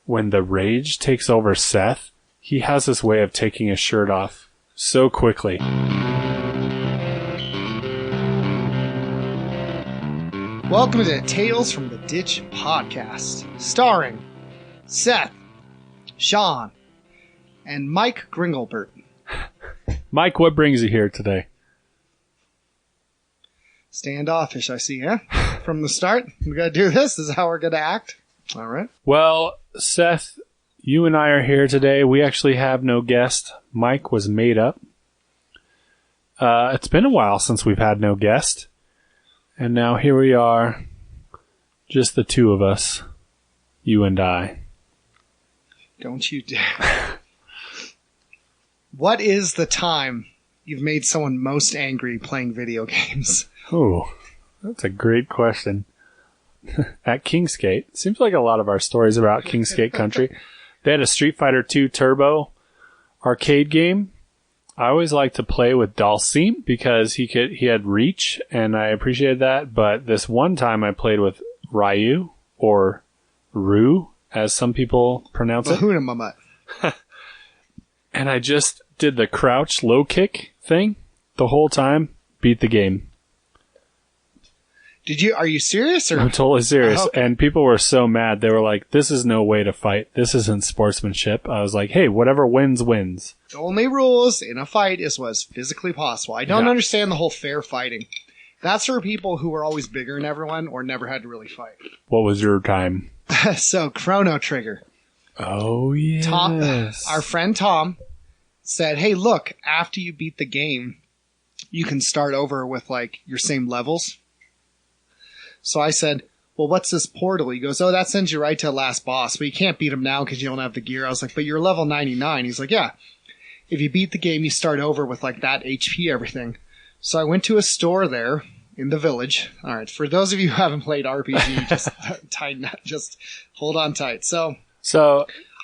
when the rage takes over Seth, he has this way of taking his shirt off so quickly. Welcome to Tales from the Ditch podcast, starring Seth, Sean, and Mike Gringelbert. Mike, what brings you here today? Standoffish, I see, huh? From the start, we gotta do this. This is how we're gonna act. All right. Well, Seth, you and I are here today. We actually have no guest. Mike was made up. It's been a while since we've had no guest. And now here we are, just the two of us, you and I. Don't you dare. What is the time you've made someone most angry playing video games? Oh, that's a great question. At Kingskate, seems like a lot of our stories about Kingskate Country. They had a Street Fighter II Turbo arcade game. I always liked to play with Dalsim because he had reach, and I appreciated that. But this one time I played with Ryu, or Rue, as some people pronounce it. Bahuna Mamut. And I just did the crouch low kick thing the whole time, beat the game. Are you serious? Or? I'm totally serious. Okay. And people were so mad. They were like, this is no way to fight. This isn't sportsmanship. I was like, hey, whatever wins, wins. The only rules in a fight is what's physically possible. I don't understand the whole fair fighting. That's for people who were always bigger than everyone or never had to really fight. What was your time? So, Chrono Trigger. Oh, yes. Tom, our friend Tom said, hey, look, after you beat the game, you can start over with, like, your same levels. So I said, well, what's this portal? He goes, oh, that sends you right to the last boss, but you can't beat him now because you don't have the gear. I was like, but you're level 99. He's like, yeah. If you beat the game, you start over with, like, that HP, everything. So I went to a store there in the village. All right, for those of you who haven't played RPG, just hold on tight. So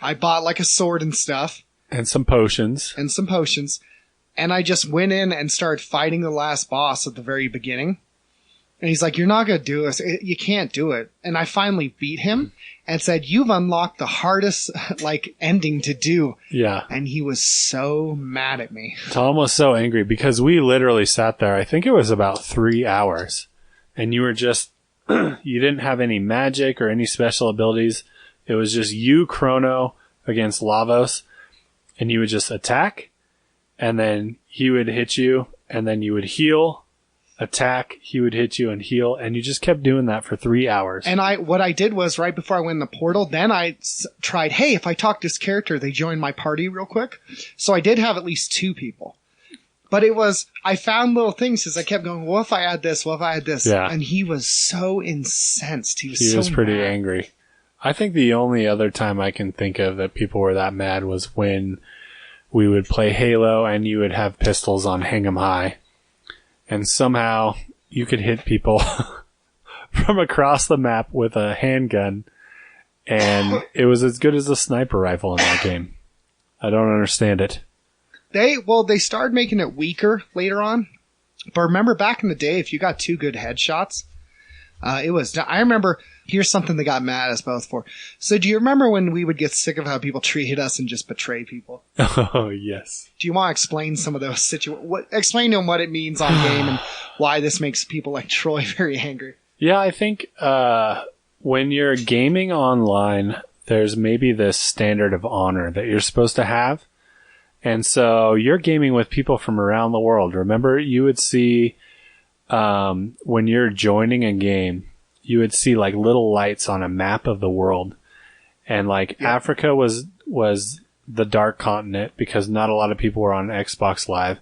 I bought, like, a sword and stuff. And some potions. And I just went in and started fighting the last boss at the very beginning. And he's like, you're not going to do this. You can't do it. And I finally beat him and said, you've unlocked the hardest, like, ending to do. Yeah. And he was so mad at me. Tom was so angry because we literally sat there, I think it was about 3 hours. And you were just, you didn't have any magic or any special abilities. It was just you, Chrono, against Lavos. And you would just attack. And then he would hit you. And then you would heal. Attack, he would hit you and heal, and you just kept doing that for 3 hours. And what I did was, right before I went in the portal, then I tried, hey, if I talk to this character, they join my party real quick. So I did have at least 2 people. But I found little things as I kept going, what if I add this? What if I add this? Yeah. And he was so incensed. He was pretty angry. I think the only other time I can think of that people were that mad was when we would play Halo and you would have pistols on Hang 'em High. And somehow you could hit people from across the map with a handgun. And it was as good as a sniper rifle in that game. I don't understand it. They started making it weaker later on. But remember back in the day, if you got 2 good headshots, I remember, here's something that got mad at us both for. So do you remember when we would get sick of how people treated us and just betray people? Oh, yes. Do you want to explain some of those situations? Explain to them what it means on game and why this makes people like Troy very angry. Yeah, I think when you're gaming online, there's maybe this standard of honor that you're supposed to have. And so you're gaming with people from around the world. Remember, you would see... when you're joining a game, you would see like little lights on a map of the world. And like Africa was the dark continent because not a lot of people were on Xbox Live.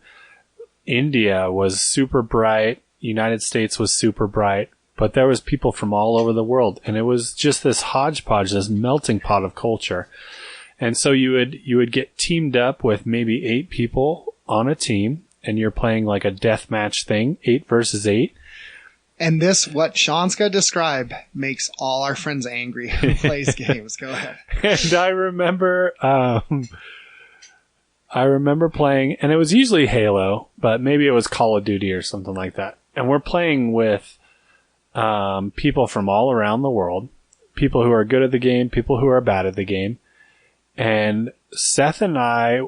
India was super bright. United States was super bright. But there was people from all over the world. And it was just this hodgepodge, this melting pot of culture. And so you would get teamed up with maybe 8 people on a team. And you're playing like a deathmatch thing, 8 versus 8. And this, what Sean's going to describe, makes all our friends angry who plays games. Go ahead. And I remember playing, and it was usually Halo, but maybe it was Call of Duty or something like that. And we're playing with people from all around the world, people who are good at the game, people who are bad at the game. And Seth and I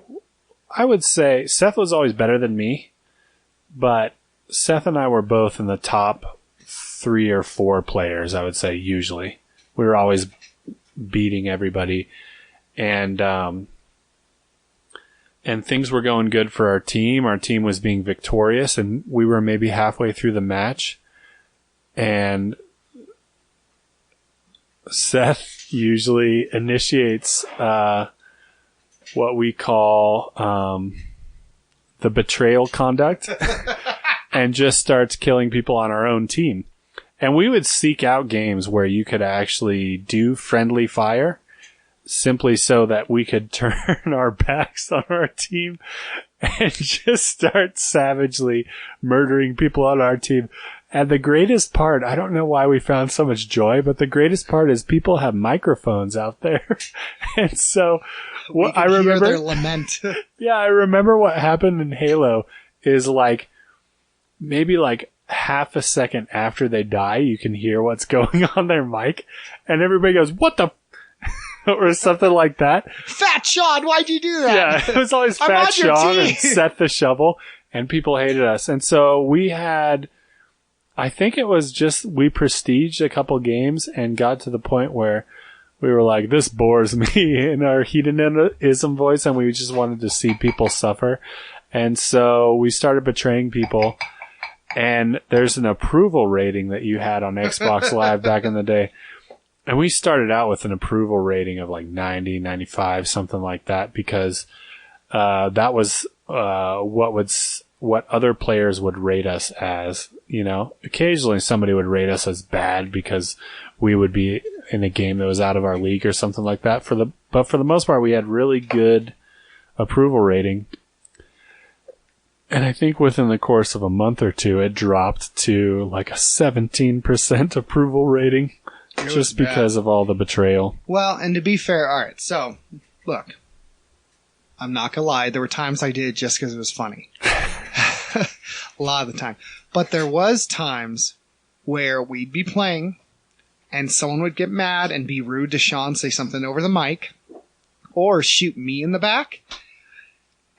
would say Seth was always better than me, but Seth and I were both in the top 3 or 4 players, I would say, usually. We were always beating everybody. And things were going good for our team. Our team was being victorious, and we were maybe halfway through the match. And Seth usually initiates what we call the betrayal conduct and just starts killing people on our own team. And we would seek out games where you could actually do friendly fire simply so that we could turn our backs on our team and just start savagely murdering people on our team. And the greatest part, I don't know why we found so much joy, but the greatest part is people have microphones out there. And so what I remember hear their lament. Yeah, I remember what happened in Halo is like maybe like half a second after they die, you can hear what's going on their mic, and everybody goes, "What the?" or something like that. Fat Sean, why'd you do that? Yeah, it was always Fat Sean and Seth the Shovel, and people hated us. And so we had, I think it was just, we prestiged a couple games and got to the point where we were like, this bores me in our hedonism voice, and we just wanted to see people suffer. And so we started betraying people. And there's an approval rating that you had on Xbox Live back in the day. And we started out with an approval rating of like 90, 95, something like that, because that was what other players would rate us as. You know, occasionally somebody would rate us as bad because we would be in a game that was out of our league or something like that. But for the most part, we had really good approval rating. And I think within the course of a month or two, it dropped to like a 17% approval rating just because of all the betrayal. Well, and to be fair, all right, so look, I'm not going to lie. There were times I did it just because it was funny. A lot of the time. But there was times where we'd be playing and someone would get mad and be rude to Sean, say something over the mic, or shoot me in the back.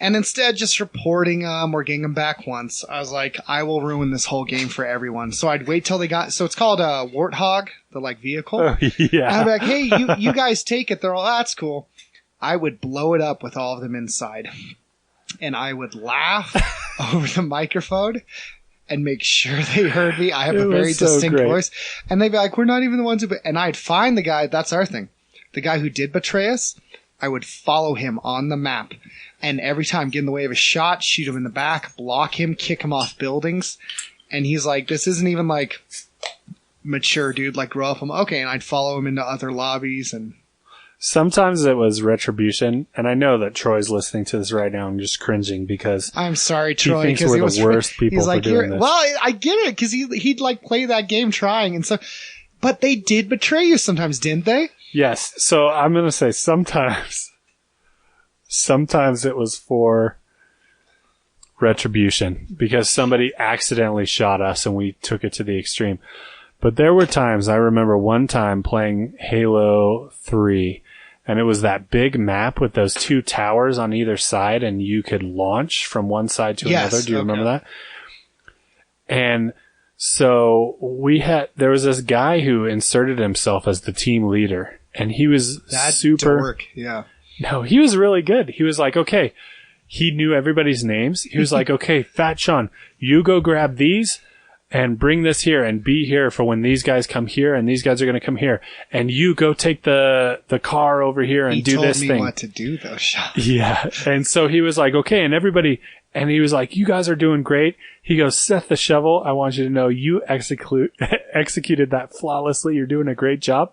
And instead, just reporting them or getting them back once, I was like, I will ruin this whole game for everyone. So I'd wait till they got, so it's called a Warthog, the like vehicle. Oh, yeah. And I'd be like, hey, you guys take it. They're all, that's cool. I would blow it up with all of them inside. And I would laugh over the microphone and make sure they heard me. I have a very distinct voice. And they'd be like, we're not even the ones who, and I'd find the guy, that's our thing. The guy who did betray us, I would follow him on the map. And every time get in the way of a shot, shoot him in the back, block him, kick him off buildings. And he's like, this isn't even like mature, dude. Like, grow up. I'm okay. And I'd follow him into other lobbies. And sometimes it was retribution. And I know that Troy's listening to this right now and just cringing because I'm sorry, Troy. He thinks we're the worst people for doing this. Well, I get it because he'd like play that game trying and stuff. But they did betray you sometimes, didn't they? Yes. So I'm going to say sometimes it was for retribution because somebody accidentally shot us and we took it to the extreme. But there were times, I remember one time playing Halo 3, and it was that big map with those 2 towers on either side, and you could launch from one side to another. Do you remember that? And so there was this guy who inserted himself as the team leader, and he was super dork. Yeah. No, he was really good. He was like, okay, he knew everybody's names. He was like, okay, Fat Sean, you go grab these and bring this here and be here for when these guys come here and these guys are going to come here. And you go take the car over here and do this thing. He told me what to do, though, Sean. Yeah. And so he was like, okay, and he was like, you guys are doing great. He goes, Seth the Shovel, I want you to know you executed that flawlessly. You're doing a great job.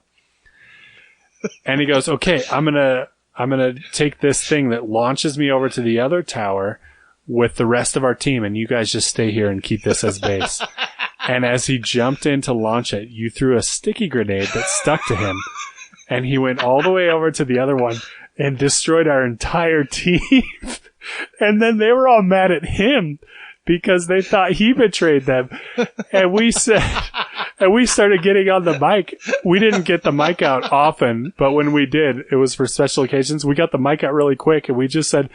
And he goes, okay, I'm going to take this thing that launches me over to the other tower with the rest of our team, and you guys just stay here and keep this as base. And as he jumped in to launch it, you threw a sticky grenade that stuck to him, and he went all the way over to the other one and destroyed our entire team. And then they were all mad at him because they thought he betrayed them. And we said, And we started getting on the mic. We didn't get the mic out often, but when we did, it was for special occasions. We got the mic out really quick and we just said,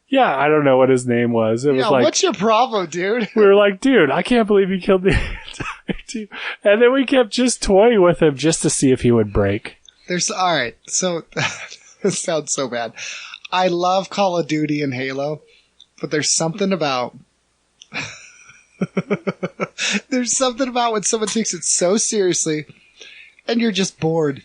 yeah, I don't know what his name was. It was like, what's your problem, dude? We were like, dude, I can't believe you killed the entire team. And then we kept just toying with him just to see if he would break. All right. So this sounds so bad. I love Call of Duty and Halo, but there's something about when someone takes it so seriously and you're just bored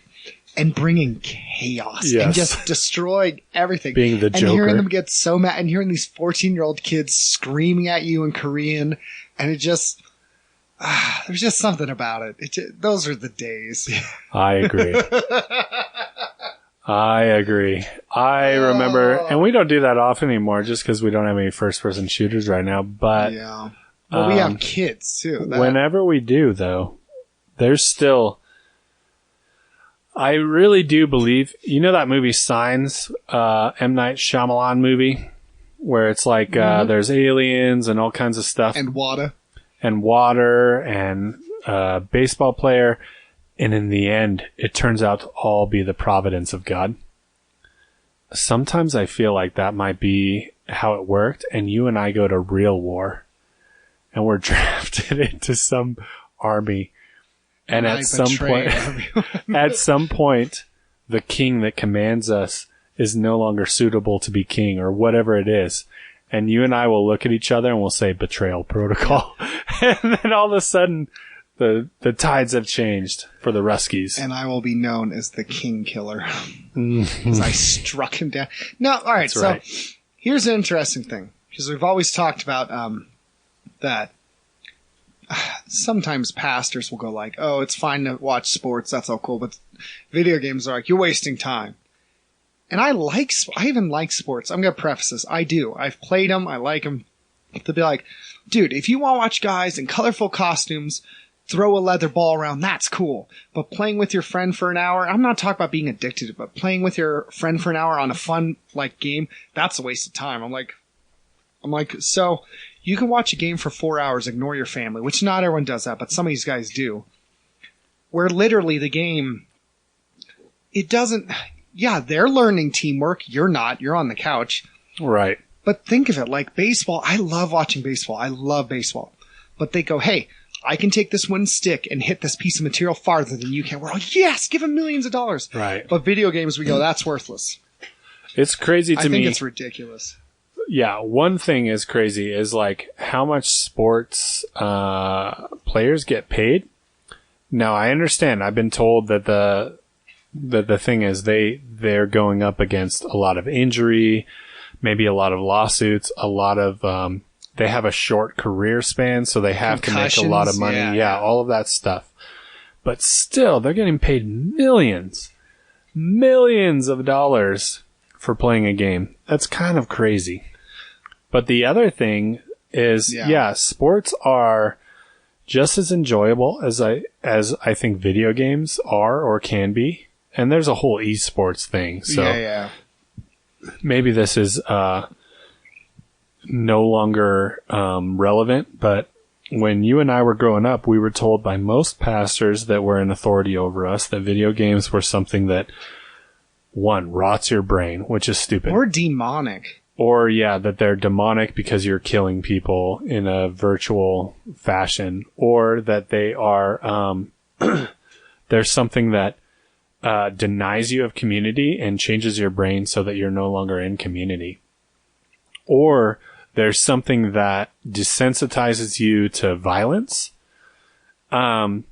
and bringing chaos and just destroying everything. Being the Joker. And hearing them get so mad and hearing these 14-year-old kids screaming at you in Korean. And it just, there's just something about it. Those are the days. I agree. I remember, and we don't do that often anymore just because we don't have any first-person shooters right now. But yeah. Well, we have kids, too. Whenever we do, though, there's still... I really do believe, you know that movie Signs, M. Night Shyamalan movie, where it's like there's aliens and all kinds of stuff. And water. And baseball player. And in the end, it turns out to all be the providence of God. Sometimes I feel like that might be how it worked, and you and I go to real war, and we're drafted into some army. And at some point, the king that commands us is no longer suitable to be king or whatever it is. And you and I will look at each other and we'll say Betrayal Protocol. And then all of a sudden, the tides have changed for the Ruskies. And I will be known as the king killer. Because I struck him down. No, all right. That's right. So here's an interesting thing. Because we've always talked about that. Sometimes pastors will go like, oh, it's fine to watch sports. That's all cool. But video games are like, you're wasting time. And I even like sports. I'm going to preface this. I do. I've played them. I like them. To be like, dude, if you want to watch guys in colorful costumes throw a leather ball around, that's cool. But playing with your friend for an hour, I'm not talking about being addicted, but playing with your friend for an hour on a fun like game, that's a waste of time. I'm like, so you can watch a game for 4 hours, ignore your family, which not everyone does that, but some of these guys do. Where literally the game, it doesn't, yeah, they're learning teamwork. You're not. You're on the couch. Right. But think of it like baseball. I love watching baseball. I love baseball. But they go, hey, I can take this one stick and hit this piece of material farther than you can. We're like, yes, give him millions of dollars. Right. But video games, we go, that's worthless. It's crazy to me. I think it's ridiculous. Yeah, one thing is crazy is like how much sports players get paid. Now I understand. I've been told that the thing is they're going up against a lot of injury, maybe a lot of lawsuits, a lot of they have a short career span, so they have to make a lot of money. Yeah, all of that stuff. But still, they're getting paid millions of dollars for playing a game. That's kind of crazy. But the other thing is, sports are just as enjoyable as I think video games are or can be. And there's a whole esports thing. So maybe this is no longer relevant, but when you and I were growing up, we were told by most pastors that were in authority over us that video games were something that, one, rots your brain, which is stupid. Or demonic. Or, that they're demonic because you're killing people in a virtual fashion. Or that they are, there's something that denies you of community and changes your brain so that you're no longer in community. Or there's something that desensitizes you to violence. And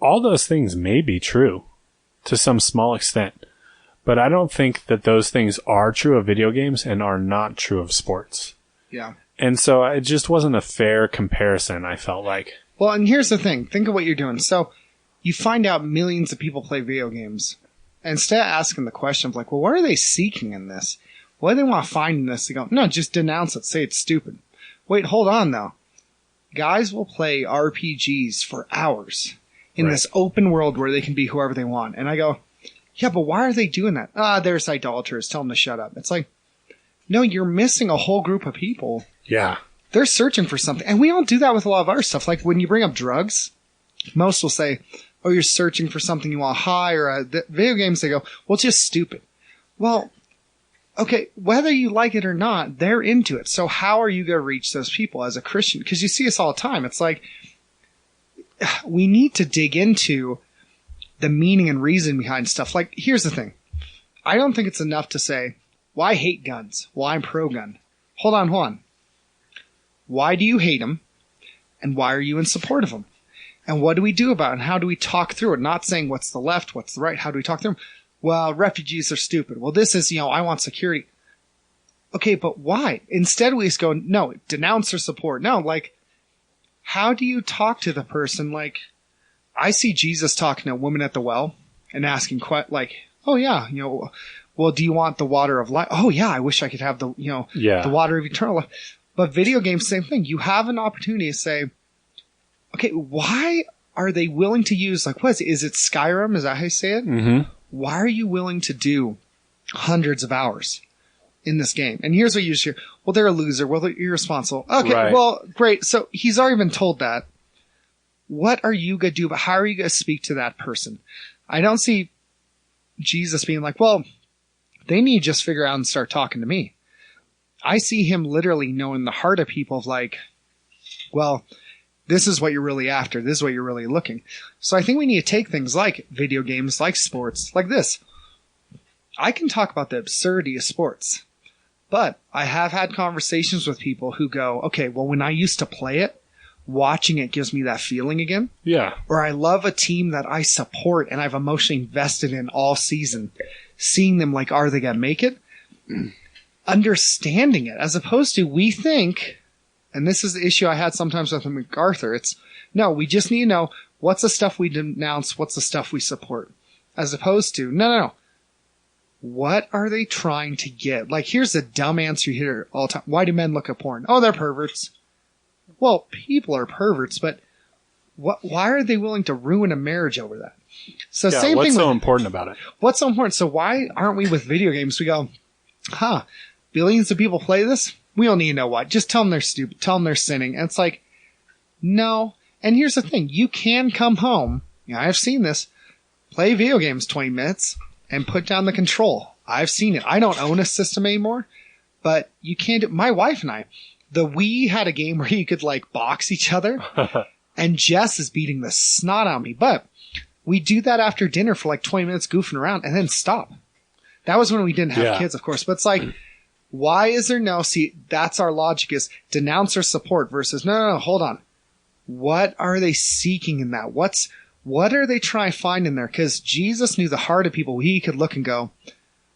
all those things may be true to some small extent. But I don't think that those things are true of video games and are not true of sports. Yeah. And so it just wasn't a fair comparison, I felt like. Well, and here's the thing. Think of what you're doing. So you find out millions of people play video games. And instead of asking the question of like, well, what are they seeking in this? What do they want to find in this? They go, no, just denounce it. Say it's stupid. Wait, hold on, though. Guys will play RPGs for hours in this open world where they can be whoever they want. And I go, yeah, but why are they doing that? There's idolaters. Tell them to shut up. It's like, no, you're missing a whole group of people. Yeah. they're searching for something. And we don't do that with a lot of our stuff. Like when you bring up drugs, most will say, oh, you're searching for something you want high, or video games, they go, well, it's just stupid. Well, okay, whether you like it or not, they're into it. So how are you going to reach those people as a Christian? Because you see us all the time. It's like, we need to dig into the meaning and reason behind stuff. Like, here's the thing. I don't think it's enough to say, well, I hate guns. Well, I'm pro-gun. Hold on. Why do you hate them? And why are you in support of them? And what do we do about it? And how do we talk through it? Not saying what's the left, what's the right. How do we talk through them? Well, refugees are stupid. Well, this is, I want security. Okay, but why? Instead, we just go, no, denounce or support. No, like, how do you talk to the person? Like, I see Jesus talking to a woman at the well and asking, like, oh, yeah, well, do you want the water of life? Oh, yeah, I wish I could have the water of eternal life. But video games, same thing. You have an opportunity to say, okay, why are they willing to use, like, what is it? Is it Skyrim? Is that how you say it? Mm-hmm. Why are you willing to do hundreds of hours in this game? And here's what you just hear. Well, they're a loser. Well, they're irresponsible. Okay, right. Well, great. So he's already been told that. What are you going to do? But how are you going to speak to that person? I don't see Jesus being like, well, they need to just figure out and start talking to me. I see him literally knowing the heart of people of like, well, this is what you're really after. This is what you're really looking. So I think we need to take things like video games, like sports, like this. I can talk about the absurdity of sports, but I have had conversations with people who go, okay, well, when I used to play it, watching it gives me that feeling again. Yeah. Or I love a team that I support and I've emotionally invested in all season. Seeing them like, are they going to make it? Understanding it, as opposed to we think... And this is the issue I had sometimes with MacArthur. It's, no, we just need to know what's the stuff we denounce, what's the stuff we support. As opposed to, no. What are they trying to get? Like, here's the dumb answer you hear all the time. Why do men look at porn? Oh, they're perverts. Well, people are perverts, but why are they willing to ruin a marriage over that? So same thing. What's so important about it? What's so important? So why aren't we with video games? We go, billions of people play this? We don't need to know why. Just tell them they're stupid. Tell them they're sinning. And it's like, no. And here's the thing. You can come home. I've seen this. Play video games 20 minutes and put down the control. I've seen it. I don't own a system anymore, but you can't do. My wife and I, the Wii had a game where you could like box each other and Jess is beating the snot out of me. But we do that after dinner for like 20 minutes goofing around and then stop. That was when we didn't have kids, of course, but it's like, why is there no, see, that's our logic is denounce or support versus no, hold on. What are they seeking in that? What are they trying to find in there? Because Jesus knew the heart of people. He could look and go,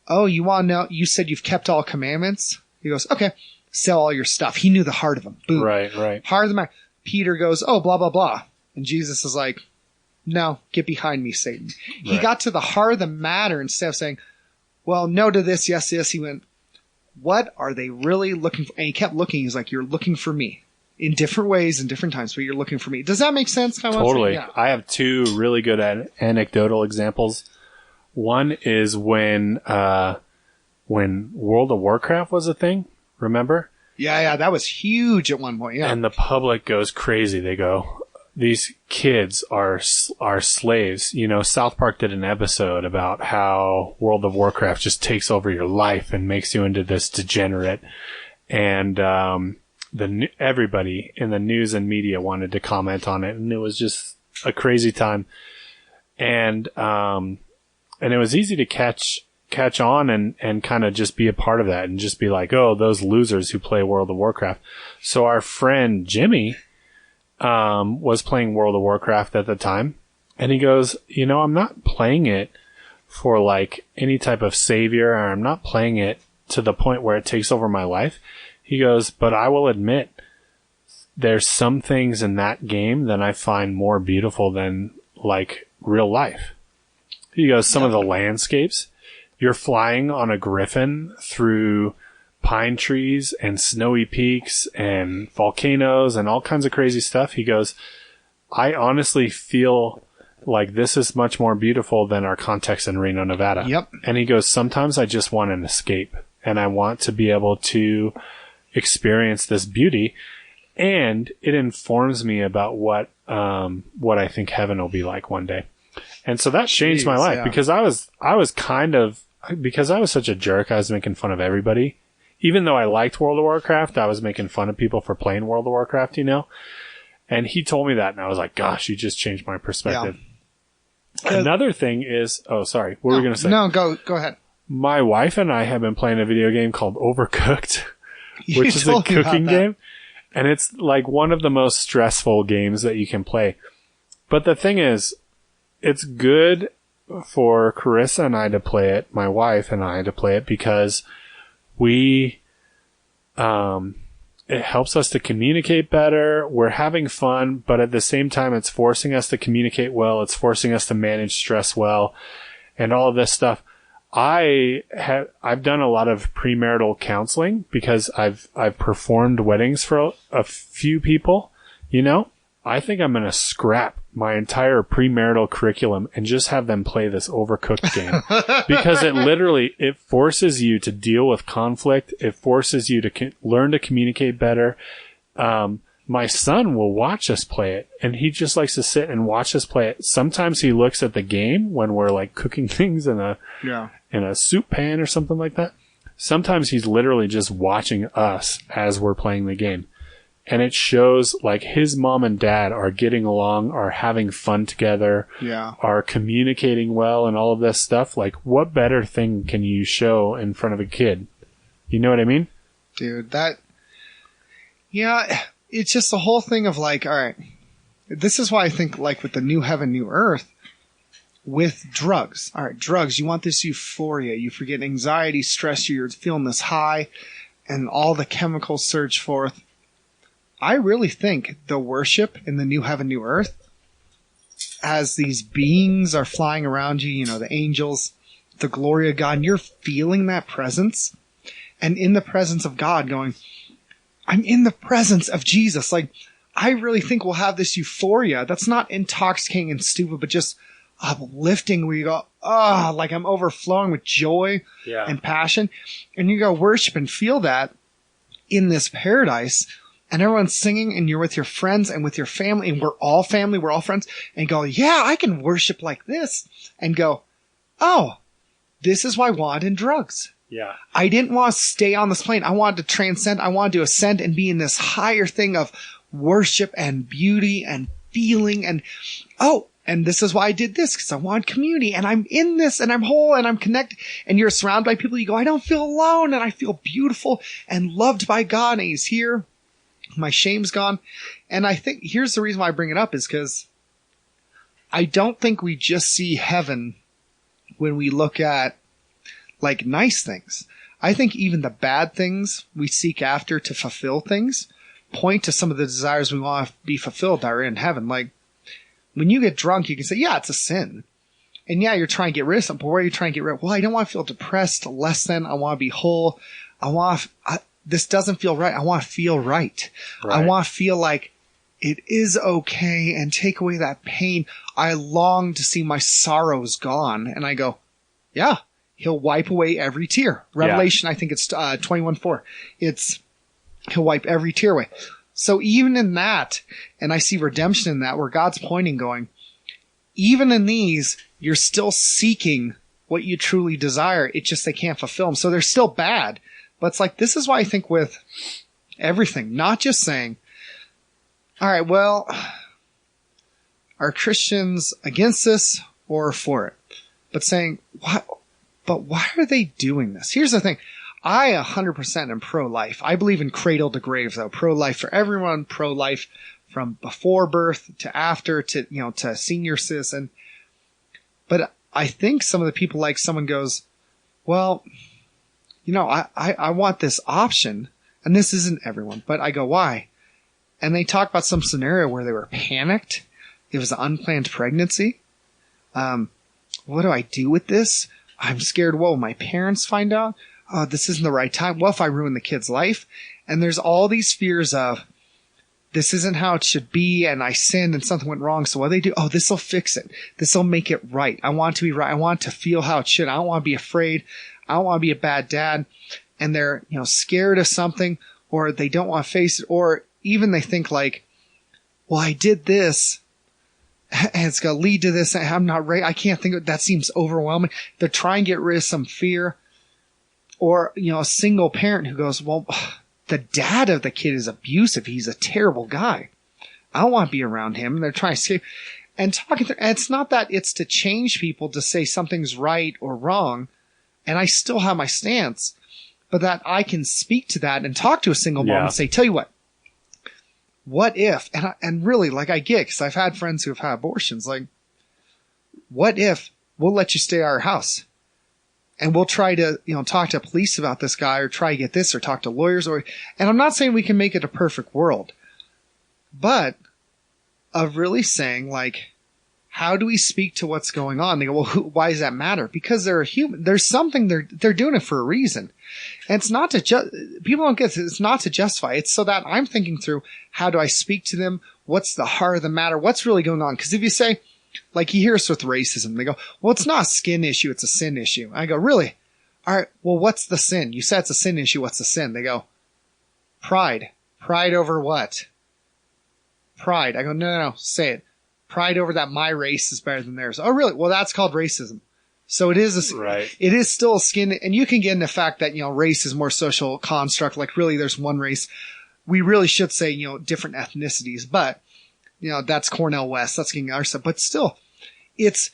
oh, you want to know, you said you've kept all commandments? He goes, okay, sell all your stuff. He knew the heart of them. Boom. Right. Heart of the matter. Peter goes, oh, blah, blah, blah. And Jesus is like, no, get behind me, Satan. Right. He got to the heart of the matter instead of saying, well, no to this, yes, yes. He went, what are they really looking for? And he kept looking. He's like, you're looking for me in different ways and different times, but you're looking for me. Does that make sense? Totally. Yeah. I have two really good anecdotal examples. One is when World of Warcraft was a thing. Remember? Yeah. That was huge at one point. Yeah. And the public goes crazy. They go, these kids are slaves. South Park did an episode about how World of Warcraft just takes over your life and makes you into this degenerate. And everybody in the news and media wanted to comment on it, and it was just a crazy time. And it was easy to catch on and kind of just be a part of that and just be like, oh, those losers who play World of Warcraft. So our friend Jimmy was playing World of Warcraft at the time, and he goes, I'm not playing it for like any type of savior, or I'm not playing it to the point where it takes over my life. He goes, but I will admit there's some things in that game that I find more beautiful than like real life. He goes, some of the landscapes, you're flying on a griffin through pine trees and snowy peaks and volcanoes and all kinds of crazy stuff. He goes, I honestly feel like this is much more beautiful than our context in Reno, Nevada. Yep. And he goes, sometimes I just want an escape and I want to be able to experience this beauty. and it informs me about what I think heaven will be like one day. And so that changed my life because I was because I was such a jerk, I was making fun of everybody. Even though I liked World of Warcraft, I was making fun of people for playing World of Warcraft, you know? And he told me that, and I was like, gosh, you just changed my perspective. Yeah. Another thing is, oh, sorry, what were we going to say? No, go ahead. My wife and I have been playing a video game called Overcooked, which is a cooking game. And it's like one of the most stressful games that you can play. But the thing is, it's good for Carissa and I to play it, my wife and I to play it, because it helps us to communicate better. We're having fun, but at the same time, it's forcing us to communicate well. It's forcing us to manage stress well and all of this stuff. I've done a lot of premarital counseling because I've performed weddings for a few people, you know. I think I'm going to scrap my entire premarital curriculum and just have them play this Overcooked game because it forces you to deal with conflict. It forces you to learn to communicate better. My son will watch us play it, and he just likes to sit and watch us play it. Sometimes he looks at the game when we're like cooking things in a soup pan or something like that. Sometimes he's literally just watching us as we're playing the game. And it shows like his mom and dad are getting along, are having fun together, are communicating well and all of this stuff. Like, what better thing can you show in front of a kid? You know what I mean? Dude, it's just the whole thing of like, all right, this is why I think like with the new heaven, new earth, with drugs. All right, drugs, you want this euphoria. You forget anxiety, stress, you're feeling this high, and all the chemicals surge forth. I really think the worship in the new heaven, new earth, as these beings are flying around you, you know, the angels, the glory of God, and you're feeling that presence, and in the presence of God going, I'm in the presence of Jesus. Like, I really think we'll have this euphoria that's not intoxicating and stupid, but just uplifting where you go, like I'm overflowing with joy and passion. And you go worship and feel that in this paradise. And everyone's singing and you're with your friends and with your family and we're all family, we're all friends, and go, yeah, I can worship like this, and go, oh, this is why I wanted drugs. Yeah. I didn't want to stay on this plane. I wanted to transcend. I wanted to ascend and be in this higher thing of worship and beauty and feeling and this is why I did this, because I want community and I'm in this and I'm whole and I'm connected, and you're surrounded by people. You go, I don't feel alone and I feel beautiful and loved by God, and He's here. My shame's gone. And I think here's the reason why I bring it up is because I don't think we just see heaven when we look at like nice things. I think even the bad things we seek after to fulfill things point to some of the desires we want to be fulfilled that are in heaven. Like when you get drunk, you can say, yeah, it's a sin. And yeah, you're trying to get rid of something, but where are you trying to get rid of? Well, I don't want to feel depressed, less than. I want to be whole. This doesn't feel right. I want to feel right. I want to feel like it is okay and take away that pain. I long to see my sorrows gone. And I go, yeah, He'll wipe away every tear. Revelation, I think it's 21:4. He'll wipe every tear away. So even in that, and I see redemption in that, where God's pointing going, even in these, you're still seeking what you truly desire. It's just they can't fulfill them. So they're still bad. But it's like, this is why I think with everything, not just saying, all right, well, are Christians against this or for it? But saying, why are they doing this? Here's the thing. I 100% am pro-life. I believe in cradle to grave, though. Pro-life for everyone, pro-life from before birth to after to, to senior citizen. But I think some of the people, like someone goes, well, I want this option, and this isn't everyone, but I go, why? And they talk about some scenario where they were panicked. It was an unplanned pregnancy. What do I do with this? I'm scared. Whoa, my parents find out? Oh, this isn't the right time. Well, if I ruin the kid's life? And there's all these fears of, this isn't how it should be, and I sinned and something went wrong. So what do they do? Oh, this will fix it. This will make it right. I want it to be right. I want it to feel how it should. I don't want to be afraid. I don't want to be a bad dad. And they're, scared of something, or they don't want to face it, or even they think like, well, I did this and it's going to lead to this. I'm not right. I can't think of that. Seems overwhelming. They're trying to get rid of some fear. Or, a single parent who goes, well, the dad of the kid is abusive. He's a terrible guy. I don't want to be around him. And they're trying to escape and talking through. And it's not that it's to change people to say something's right or wrong. And I still have my stance, but that I can speak to that and talk to a single mom and say, tell you what if, and really, like, I get, because I've had friends who have had abortions, like, what if we'll let you stay at our house and we'll try to, talk to police about this guy or try to get this or talk to lawyers and I'm not saying we can make it a perfect world, but of really saying, like, how do we speak to what's going on? They go, well, why does that matter? Because they're a human. There's something they're doing it for a reason. And it's not to people don't get this. It's not to justify. It's so that I'm thinking through, how do I speak to them? What's the heart of the matter? What's really going on? Because if you say, like, you hear us with racism, they go, well, it's not a skin issue. It's a sin issue. I go, really? All right. Well, what's the sin? You said it's a sin issue. What's the sin? They go, pride. Pride over what? Pride. I go, no, say it. Pride over that my race is better than theirs. Oh, really? Well, that's called racism. So it is it is still a skin, and you can get in the fact that, race is more social construct. Like, really, there's one race. We really should say, different ethnicities, but, that's Cornell West. That's getting other stuff. But still, it's,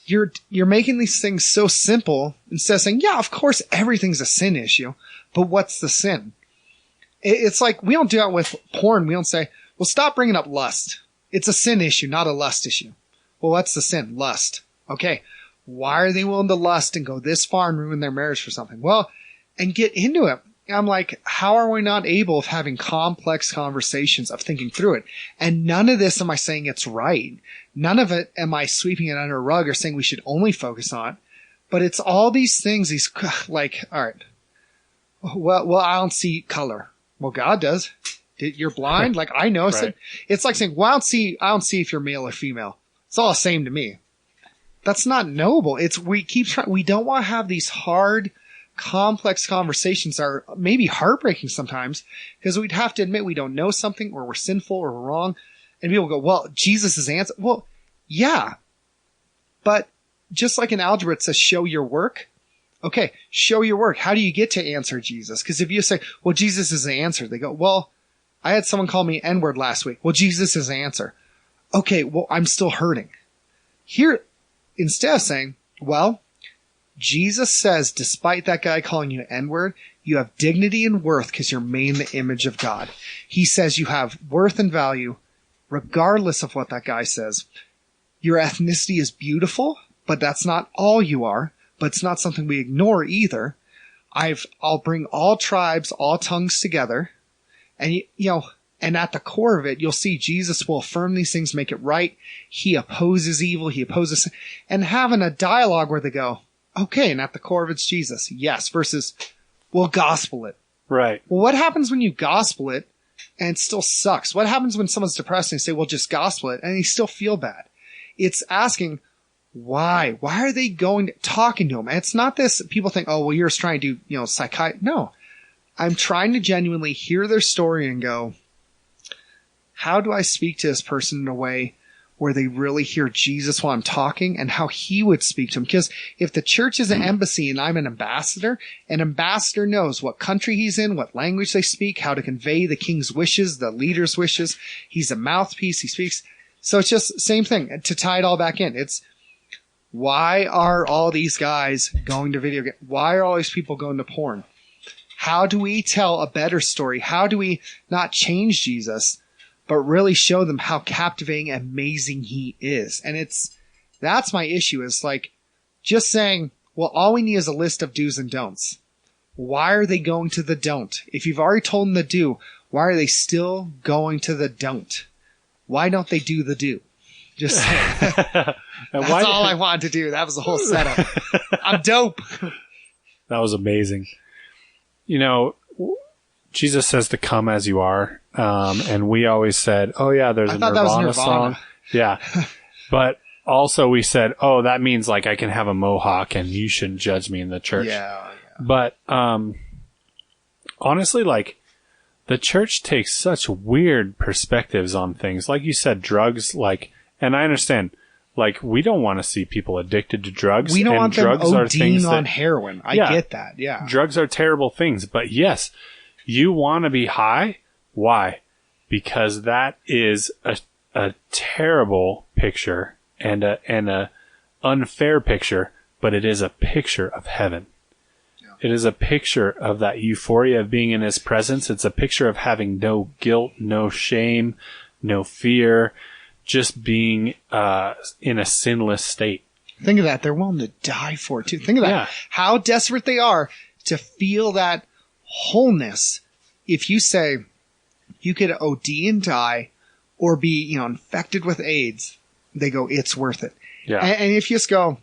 you're making these things so simple instead of saying, yeah, of course, everything's a sin issue, but what's the sin? It's like, we don't do that with porn. We don't say, well, stop bringing up lust. It's a sin issue, not a lust issue. Well, what's the sin? Lust. Okay. Why are they willing to lust and go this far and ruin their marriage for something? Well, and get into it. I'm like, how are we not able of having complex conversations of thinking through it? And none of this am I saying it's right. None of it am I sweeping it under a rug or saying we should only focus on. But it's all these things, like, all right. Well, I don't see color. Well, God does. You're blind? Like, I notice it. It's like saying, well, I don't see if you're male or female. It's all the same to me. That's not noble. We keep trying. We don't want to have these hard, complex conversations that are maybe heartbreaking sometimes, because we'd have to admit we don't know something, or we're sinful, or we're wrong. And people go, well, Jesus' answer. Well, yeah. But just like in algebra, it says show your work. Okay, show your work. How do you get to answer Jesus? Because if you say, well, Jesus is the answer, they go, well, I had someone call me N-word last week. Well, Jesus is the answer. Okay, well, I'm still hurting. Here, instead of saying, well, Jesus says, despite that guy calling you N-word, you have dignity and worth because you're made in the image of God. He says you have worth and value regardless of what that guy says. Your ethnicity is beautiful, but that's not all you are. But it's not something we ignore either. I'll bring all tribes, all tongues together. And, and at the core of it, you'll see Jesus will affirm these things, make it right. He opposes evil. He opposes, and having a dialogue where they go, okay, and at the core of it's Jesus. Yes. Versus, we'll gospel it. Right. Well, what happens when you gospel it and it still sucks? What happens when someone's depressed and you say, well, just gospel it, and you still feel bad? It's asking, why? Why are they talking to him? And it's not this, people think, oh, well, you're just trying to do, psychiatry. No. I'm trying to genuinely hear their story and go, how do I speak to this person in a way where they really hear Jesus while I'm talking, and how he would speak to them? Because if the church is an embassy and I'm an ambassador knows what country he's in, what language they speak, how to convey the king's wishes, the leader's wishes. He's a mouthpiece. He speaks. So it's just same thing to tie it all back in. It's, why are all these guys going to video games? Why are all these people going to porn? How do we tell a better story? How do we not change Jesus, but really show them how captivating and amazing he is? And that's my issue, is like just saying, well, all we need is a list of do's and don'ts. Why are they going to the don't? If you've already told them the do, why are they still going to the don't? Why don't they do the do? Just saying. That's all I wanted to do. That was the whole setup. I'm dope. That was amazing. Jesus says to come as you are. And we always said, oh yeah, there's a Nirvana song. Yeah. But also we said, oh, that means like I can have a mohawk and you shouldn't judge me in the church. Yeah. But, honestly, like the church takes such weird perspectives on things. Like you said, drugs, like, and I understand, like, we don't want to see people addicted to drugs. We don't and want them drugs are things ODing on that, heroin. I get that, yeah. Drugs are terrible things, but yes, you want to be high. Why? Because that is a terrible picture and a unfair picture, but it is a picture of heaven. It is a picture of that euphoria of being in his presence. It's a picture of having no guilt, no shame, no fear, just being in a sinless state. Think of that. They're willing to die for it, too. Think of that. How desperate they are to feel that wholeness. If you say you could OD and die or be, infected with AIDS, they go, it's worth it. Yeah. And if you just go,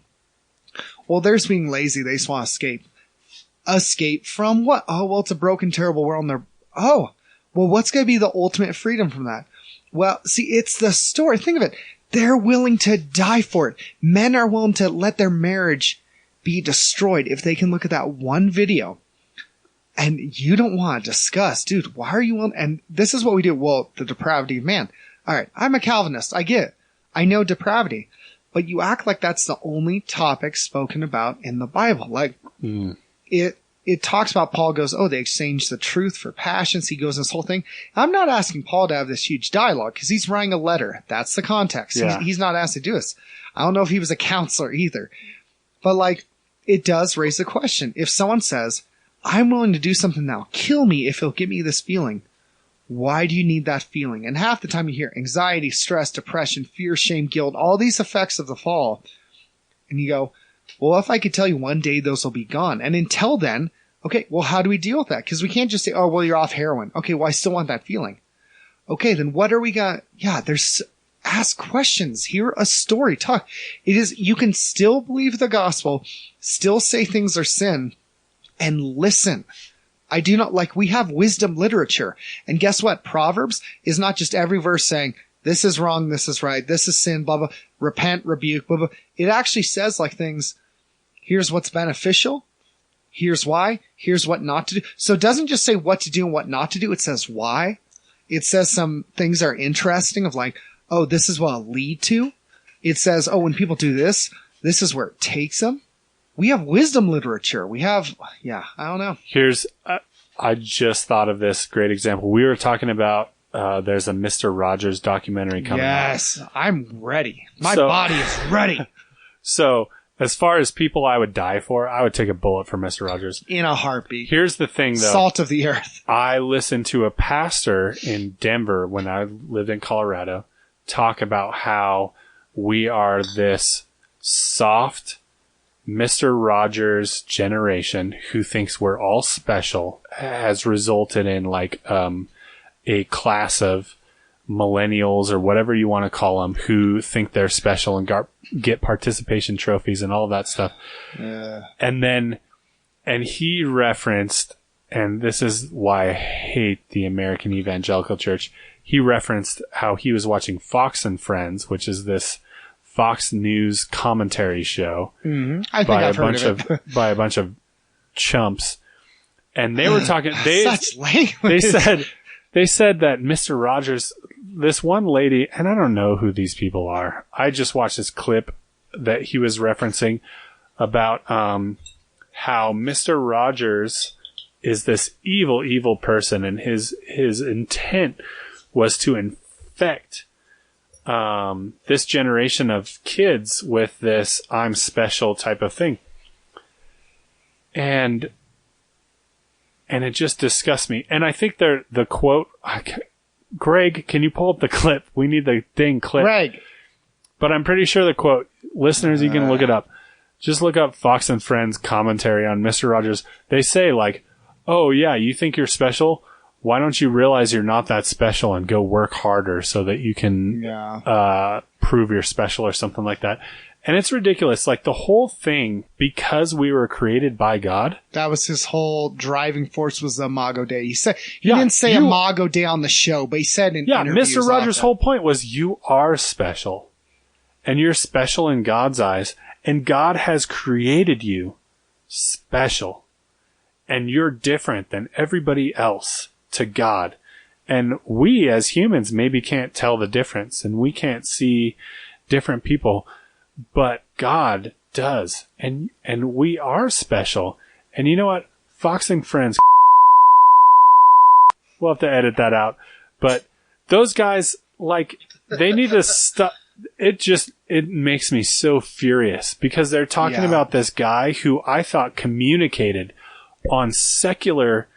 well, they're just being lazy. They just want to escape. Escape from what? Oh, well, it's a broken, terrible world. And well, what's going to be the ultimate freedom from that? Well, see, it's the story. Think of it. They're willing to die for it. Men are willing to let their marriage be destroyed if they can look at that one video. And you don't want to discuss, dude, why are you willing? And this is what we do. Well, the depravity of man. All right, I'm a Calvinist. I get it. I know depravity. But you act like that's the only topic spoken about in the Bible. Like, it talks about Paul goes, they exchanged the truth for passions. He goes this whole thing. I'm not asking Paul to have this huge dialogue because he's writing a letter. That's the context. Yeah. He's not asked to do this. I don't know if he was a counselor either. But like, it does raise the question. If someone says, I'm willing to do something that'll kill me if it'll give me this feeling, why do you need that feeling? And half the time you hear anxiety, stress, depression, fear, shame, guilt, all these effects of the fall. And you go, well, if I could tell you one day those will be gone. And until then, okay, well, how do we deal with that? Because we can't just say, oh, well, you're off heroin. Okay, well, I still want that feeling. Okay, then what are we going to, ask questions, hear a story, talk. You can still believe the gospel, still say things are sin, and listen. I do not, we have wisdom literature. And guess what? Proverbs is not just every verse saying, this is wrong, this is right, this is sin, blah, blah, repent, rebuke, blah, blah. It actually says things, here's what's beneficial, here's why, here's what not to do. So it doesn't just say what to do and what not to do, it says why. It says some things are interesting of this is what it'll lead to. It says, when people do this, this is where it takes them. We have wisdom literature. We have, I don't know. Here's, I just thought of this great example. We were talking about, there's a Mr. Rogers documentary coming out. Yes, I'm ready. My body is ready. So, as far as people I would die for, I would take a bullet for Mr. Rogers. In a heartbeat. Here's the thing, though. Salt of the earth. I listened to a pastor in Denver when I lived in Colorado talk about how we are this soft Mr. Rogers generation who thinks we're all special has resulted in a class of millennials or whatever you want to call them who think they're special and get participation trophies and all of that stuff. And he referenced, and this is why I hate the American evangelical church. He referenced how he was watching Fox and Friends, which is this Fox News commentary show I think I've heard of it. by a bunch of chumps. And they were talking, such language. They said that Mr. Rogers, this one lady, and I don't know who these people are. I just watched this clip that he was referencing about how Mr. Rogers is this evil, evil person, and his intent was to infect this generation of kids with this I'm special type of thing. And it just disgusts me. And I think the quote, Greg, can you pull up the clip? We need the dang clip. Greg. But I'm pretty sure the quote, listeners, you can look it up. Just look up Fox and Friends commentary on Mr. Rogers. They say oh yeah, you think you're special? Why don't you realize you're not that special and go work harder so that you can prove you're special or something like that? And it's ridiculous. The whole thing, because we were created by God. That was his whole driving force was the Imago Dei. He didn't say Imago Dei on the show, but he said in interviews. Mr. Rogers' whole point was you are special. And you're special in God's eyes. And God has created you special. And you're different than everybody else to God. And we as humans maybe can't tell the difference, and we can't see different people, but God does. And we are special. And you know what? Fox and Friends, we'll have to edit that out. But those guys, like, they need to stop. It makes me so furious because they're talking about this guy who I thought communicated on secular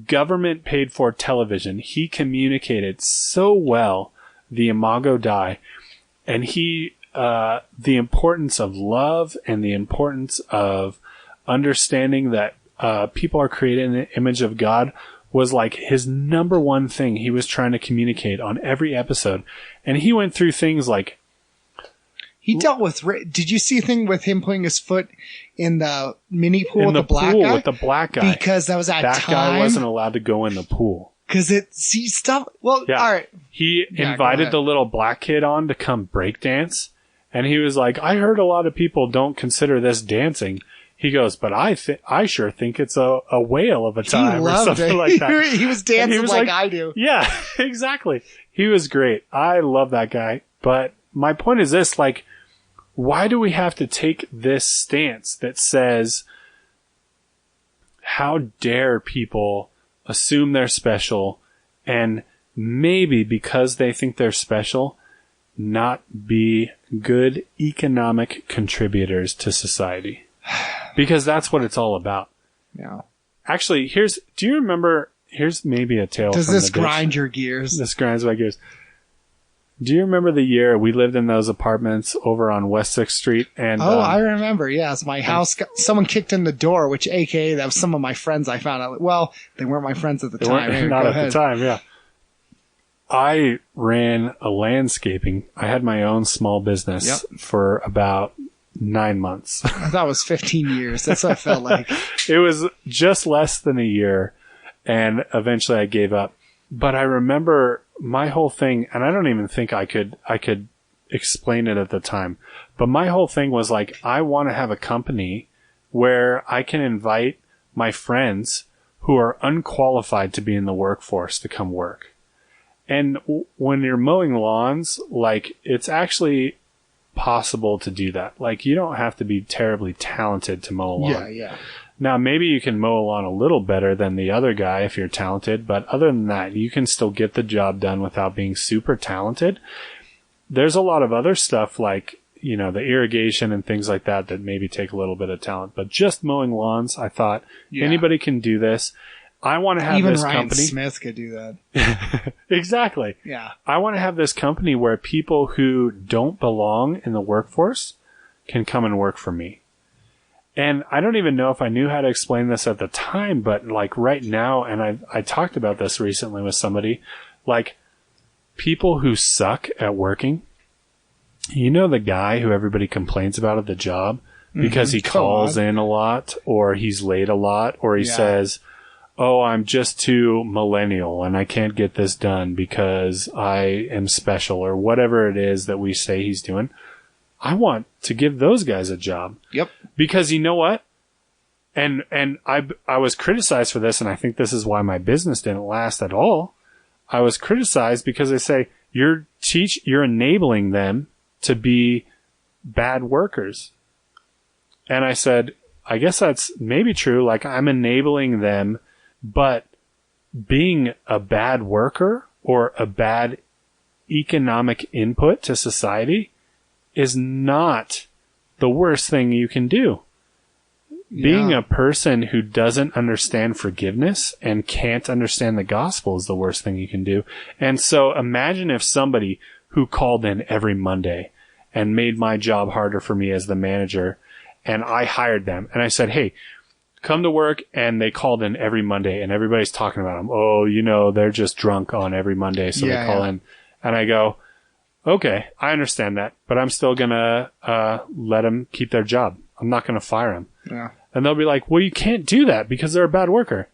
government paid for television. He communicated so well the Imago Dei, and the importance of love and the importance of understanding that people are created in the image of God was like his number one thing he was trying to communicate on every episode. And he went through things like, he dealt with. Did you see a thing with him putting his foot in the mini pool with the black guy? With the black guy, because that was that time. That guy wasn't allowed to go in the pool because stuff. Well, all right. He invited the little black kid on to come break dance, and he was like, "I heard a lot of people don't consider this dancing." He goes, "But I sure think it's a whale of a time," or something like that. He was dancing he was like I do. Yeah, exactly. He was great. I love that guy. But my point is this: like, why do we have to take this stance that says, how dare people assume they're special, and maybe because they think they're special, not be good economic contributors to society? Because that's what it's all about. Yeah. Actually, here's maybe a tale. Does this grind your gears? This grinds my gears. Do you remember the year we lived in those apartments over on West 6th Street? And I remember. Yes, my house. Someone kicked in the door, which, AKA, that was some of my friends. I found out. Well, they weren't my friends at the time. Not at the time. Yeah. I ran a landscaping. I had my own small business for about 9 months. I thought it was 15 years. That's what it felt like. It was just less than a year, and eventually I gave up. But I remember my whole thing, and I don't even think I could explain it at the time, but my whole thing was like, I want to have a company where I can invite my friends who are unqualified to be in the workforce to come work. And when you're mowing lawns, like, it's actually possible to do that. Like, you don't have to be terribly talented to mow a lawn. Yeah. Now, maybe you can mow a lawn a little better than the other guy if you're talented, but other than that, you can still get the job done without being super talented. There's a lot of other stuff like, the irrigation and things like that that maybe take a little bit of talent, but just mowing lawns, I thought anybody can do this. I want to have even this Ryan company. Smith could do that. Exactly. Yeah. I want to have this company where people who don't belong in the workforce can come and work for me. And I don't even know if I knew how to explain this at the time, but like right now, and I talked about this recently with somebody, like, people who suck at working, the guy who everybody complains about at the job because he calls in a lot, or he's late a lot, or he says, "Oh, I'm just too millennial and I can't get this done because I am special," or whatever it is that we say he's doing. I want to give those guys a job. Yep. Because you know what? And I was criticized for this, and I think this is why my business didn't last at all. I was criticized because they say you're enabling them to be bad workers. And I said, I guess that's maybe true. Like, I'm enabling them, but being a bad worker or a bad economic input to society is not the worst thing you can do. Yeah. Being a person who doesn't understand forgiveness and can't understand the gospel is the worst thing you can do. And so imagine if somebody who called in every Monday and made my job harder for me as the manager, and I hired them and I said, "Hey, come to work," and they called in every Monday and everybody's talking about them. "Oh, they're just drunk on every Monday, so they call in." And I go, "Okay, I understand that, but I'm still gonna let them keep their job. I'm not gonna fire them." Yeah. And they'll be like, "Well, you can't do that because they're a bad worker."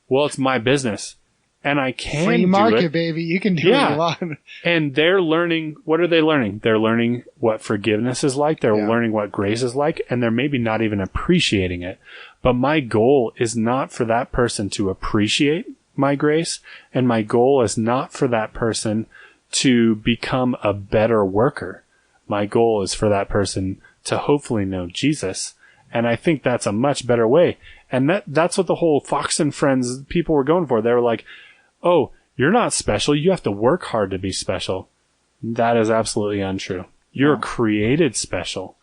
Well, it's my business, and I can free market, baby. You can do what you want. And they're learning. What are they learning? They're learning what forgiveness is like. They're learning what grace is like, and they're maybe not even appreciating it. But my goal is not for that person to appreciate my grace, and my goal is not for that person to become a better worker. My goal is for that person to hopefully know Jesus. And I think that's a much better way. And that's what the whole Fox and Friends people were going for. They were like, oh, you're not special. You have to work hard to be special. That is absolutely untrue. You're created special.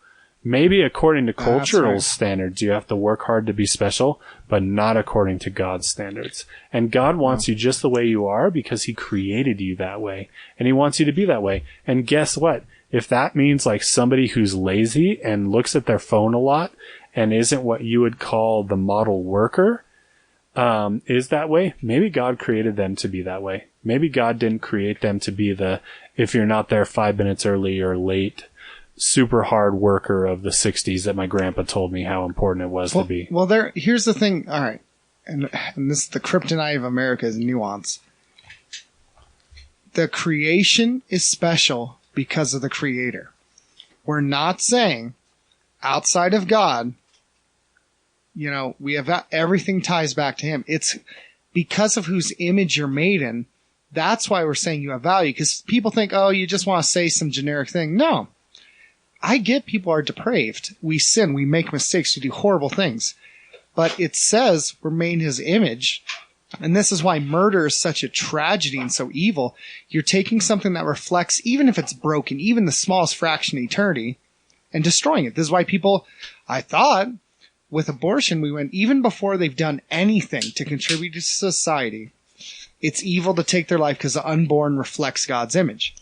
Maybe according to cultural standards, you have to work hard to be special, but not according to God's standards. And God wants you just the way you are because he created you that way. And he wants you to be that way. And guess what? If that means like somebody who's lazy and looks at their phone a lot and isn't what you would call the model worker, is that way, maybe God created them to be that way. Maybe God didn't create them to be the, if you're not there 5 minutes early or late, super hard worker of the 60s that my grandpa told me how important it was to be. Well, here's the thing. All right. And this, the kryptonite of America is nuance. The creation is special because of the creator. We're not saying outside of God, you know, we have everything ties back to him. It's because of whose image you're made in. That's why we're saying you have value. Because people think, oh, you just want to say some generic thing. No. I get people are depraved. We sin. We make mistakes. We do horrible things. But it says we're made in his image. And this is why murder is such a tragedy and so evil. You're taking something that reflects, even if it's broken, even the smallest fraction of eternity, and destroying it. This is why people, I thought, with abortion, we went, even before they've done anything to contribute to society, it's evil to take their life because the unborn reflects God's image.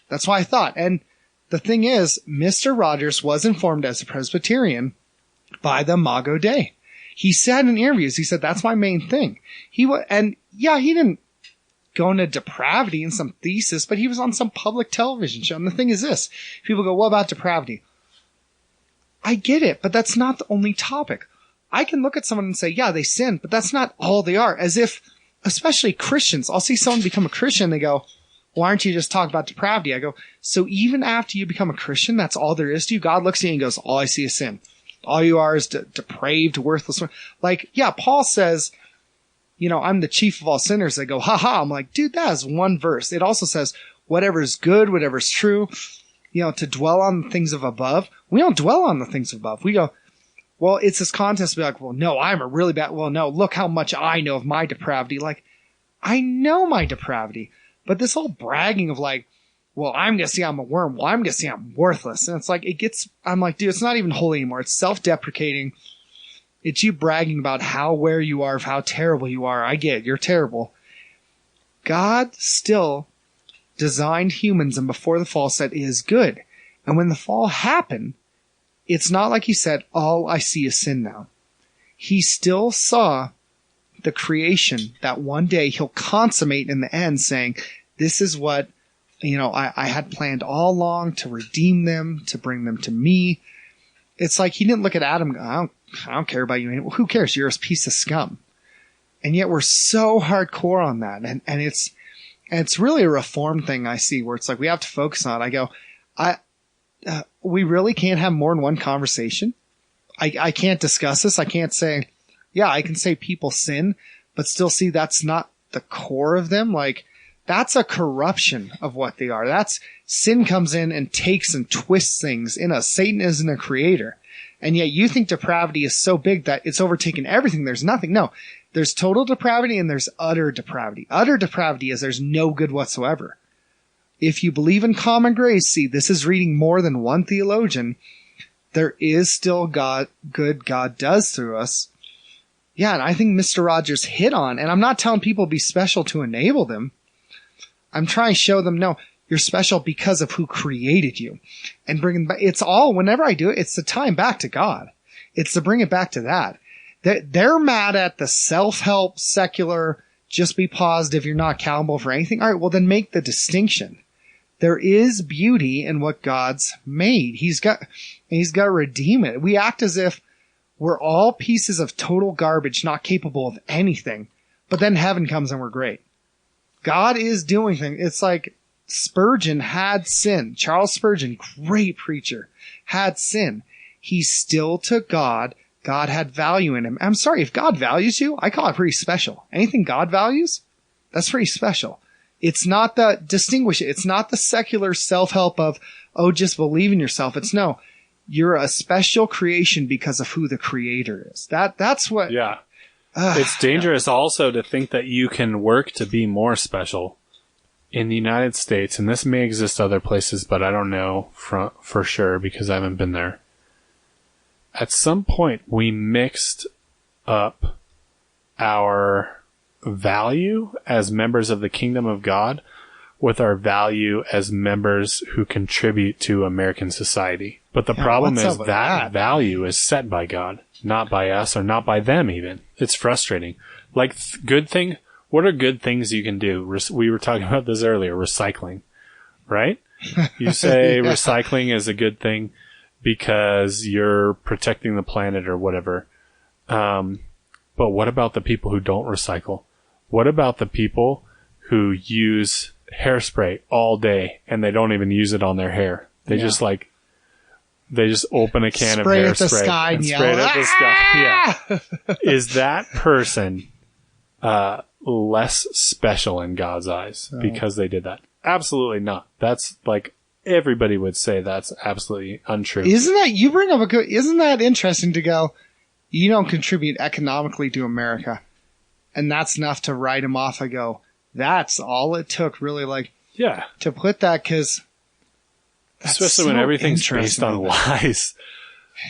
That's why I thought. And the thing is, Mr. Rogers was informed as a Presbyterian by the Imago Dei. He said in interviews, he said, that's my main thing. He didn't go into depravity in some thesis, but he was on some public television show. And the thing is this, people go, what about depravity? I get it, but that's not the only topic. I can look at someone and say, yeah, they sin, but that's not all they are. As if, especially Christians, I'll see someone become a Christian, they go, why aren't you just talking about depravity? I go, so even after you become a Christian, that's all there is to you? God looks at you and goes, all I see is sin. All you are is depraved, worthless. Like, yeah, Paul says, you know, I'm the chief of all sinners. They go, ha. I'm like, dude, that is one verse. It also says, whatever is good, whatever is true, you know, to dwell on the things of above. We don't dwell on the things of above. We go, well, it's this contest to be like, well, no, I'm a really bad, well, no, look how much I know of my depravity. Like, I know my depravity. But this whole bragging of like, well, I'm going to see I'm a worm. Well, I'm going to see I'm worthless. And it's like, I'm like, dude, it's not even holy anymore. It's self-deprecating. It's you bragging about where you are, of how terrible you are. I get it. You're terrible. God still designed humans, and before the fall said it is good. And when the fall happened, it's not like he said, all I see is sin now. He still saw the creation that one day he'll consummate in the end, saying, this is what, you know, I had planned all along to redeem them, to bring them to me. It's like he didn't look at Adam and go, I don't care about you. Who cares? You're a piece of scum. And yet we're so hardcore on that. And it's really a reform thing I see where it's like we have to focus on it. I go, we really can't have more than one conversation. I can't discuss this. I can't say, yeah, I can say people sin, but still see that's not the core of them. Like, that's a corruption of what they are. That's sin comes in and takes and twists things in us. Satan isn't a creator. And yet you think depravity is so big that it's overtaken everything. There's nothing. No, there's total depravity and there's utter depravity. Utter depravity is there's no good whatsoever. If you believe in common grace, see, this is reading more than one theologian. There is still good God does through us. Yeah, and I think Mr. Rogers hit on, and I'm not telling people to be special to enable them. I'm trying to show them, no, you're special because of who created you. And bring them back. It's all, whenever I do it, it's the time back to God. It's to bring it back to that. They're mad at the self-help, secular, just be positive, you're not accountable for anything. All right, well then make the distinction. There is beauty in what God's made. He's got to redeem it. We act as if we're all pieces of total garbage, not capable of anything. But then heaven comes and we're great. God is doing things. It's like Spurgeon had sin. Charles Spurgeon, great preacher, had sin. He still took God God had value in him. I'm sorry, if God values you, I call it pretty special. Anything God values, that's pretty special. It's not the distinguish it. It's not the secular self-help of, oh, just believe in yourself. It's no, you're a special creation because of who the creator is. That's what. Yeah. It's dangerous also to think that you can work to be more special. In the United States, and this may exist other places, but I don't know for sure because I haven't been there. At some point, we mixed up our value as members of the kingdom of God with our value as members who contribute to American society. But the problem is that value is set by God, not by us or not by them even. It's frustrating. Like good thing. What are good things you can do? We were talking about this earlier, recycling, right? You say recycling is a good thing because you're protecting the planet or whatever. But what about the people who don't recycle? What about the people who use hairspray all day and they don't even use it on their hair? They just open a can of hairspray at the sky and spray it at the sky. Yeah. Is that person less special in God's eyes because they did that? Absolutely not. That's like everybody would say that's absolutely untrue. Isn't that interesting to go, you don't contribute economically to America, and that's enough to write him off. I go, that's all it took, really, like, to put that, because especially when everything's based on lies.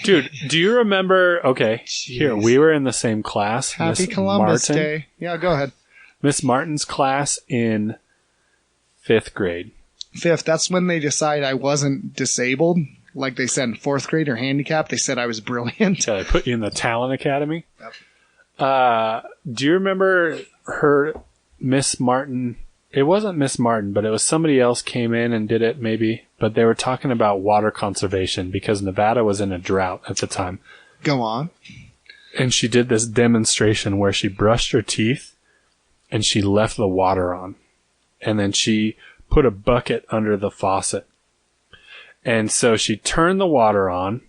Dude, do you remember, here, we were in the same class. Happy Columbus Day. Yeah, go ahead. Miss Martin's class in 5th grade. 5th, that's when they decided I wasn't disabled. Like they said in 4th grade or handicapped, they said I was brilliant. They put you in the talent academy? Yep. Do you remember her, Miss Martin? It wasn't Miss Martin, but it was somebody else came in and did it maybe. But they were talking about water conservation because Nevada was in a drought at the time. Go on. And she did this demonstration where she brushed her teeth and she left the water on. And then she put a bucket under the faucet. And so she turned the water on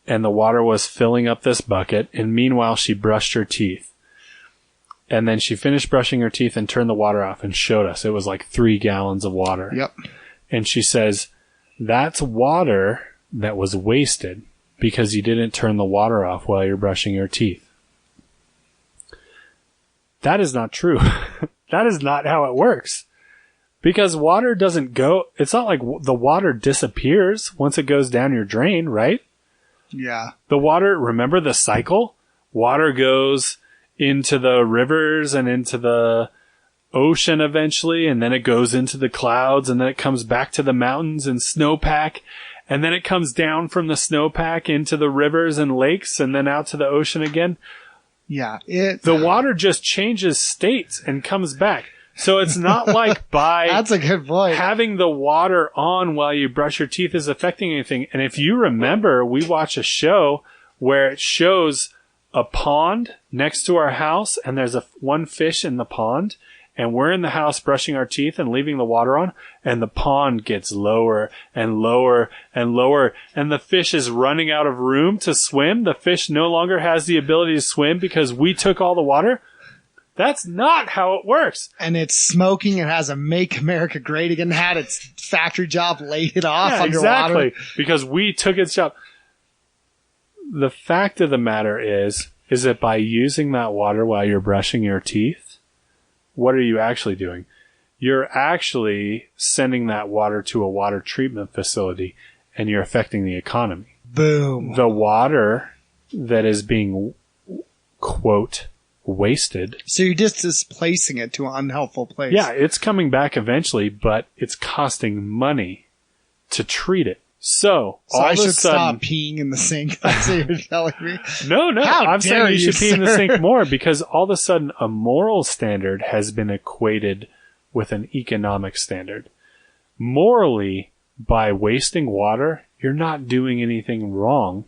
and the water was filling up this bucket. And meanwhile, she brushed her teeth. And then she finished brushing her teeth and turned the water off and showed us. It was like 3 gallons of water. Yep. And she says, that's water that was wasted because you didn't turn the water off while you're brushing your teeth. That is not true. That is not how it works. Because water doesn't go, it's not like the water disappears once it goes down your drain, right? Yeah. The water, remember the cycle? Water goes into the rivers and into the ocean eventually, and then it goes into the clouds, and then it comes back to the mountains and snowpack, and then it comes down from the snowpack into the rivers and lakes, and then out to the ocean again. Yeah. The water just changes states and comes back. So it's not like by that's a good point. Having the water on while you brush your teeth is affecting anything. And if you remember, we watch a show where it shows a pond next to our house, and there's one fish in the pond, and we're in the house brushing our teeth and leaving the water on, and the pond gets lower and lower and lower, and the fish is running out of room to swim. The fish no longer has the ability to swim because we took all the water. That's not how it works. And it's smoking. It has a Make America Great Again hat. Its factory job laid it off underwater. Exactly. Because we took its job. The fact of the matter is that by using that water while you're brushing your teeth, what are you actually doing? You're actually sending that water to a water treatment facility, and you're affecting the economy. Boom. The water that is being, quote, wasted. So you're just displacing it to an unhelpful place. Yeah, it's coming back eventually, but it's costing money to treat it. So all I of a should sudden, stop peeing in the sink. That's what you're telling me. No, How I'm dare saying you should pee in the sir? sink more because all of a sudden a moral standard has been equated with an economic standard. Morally, by wasting water, you're not doing anything wrong,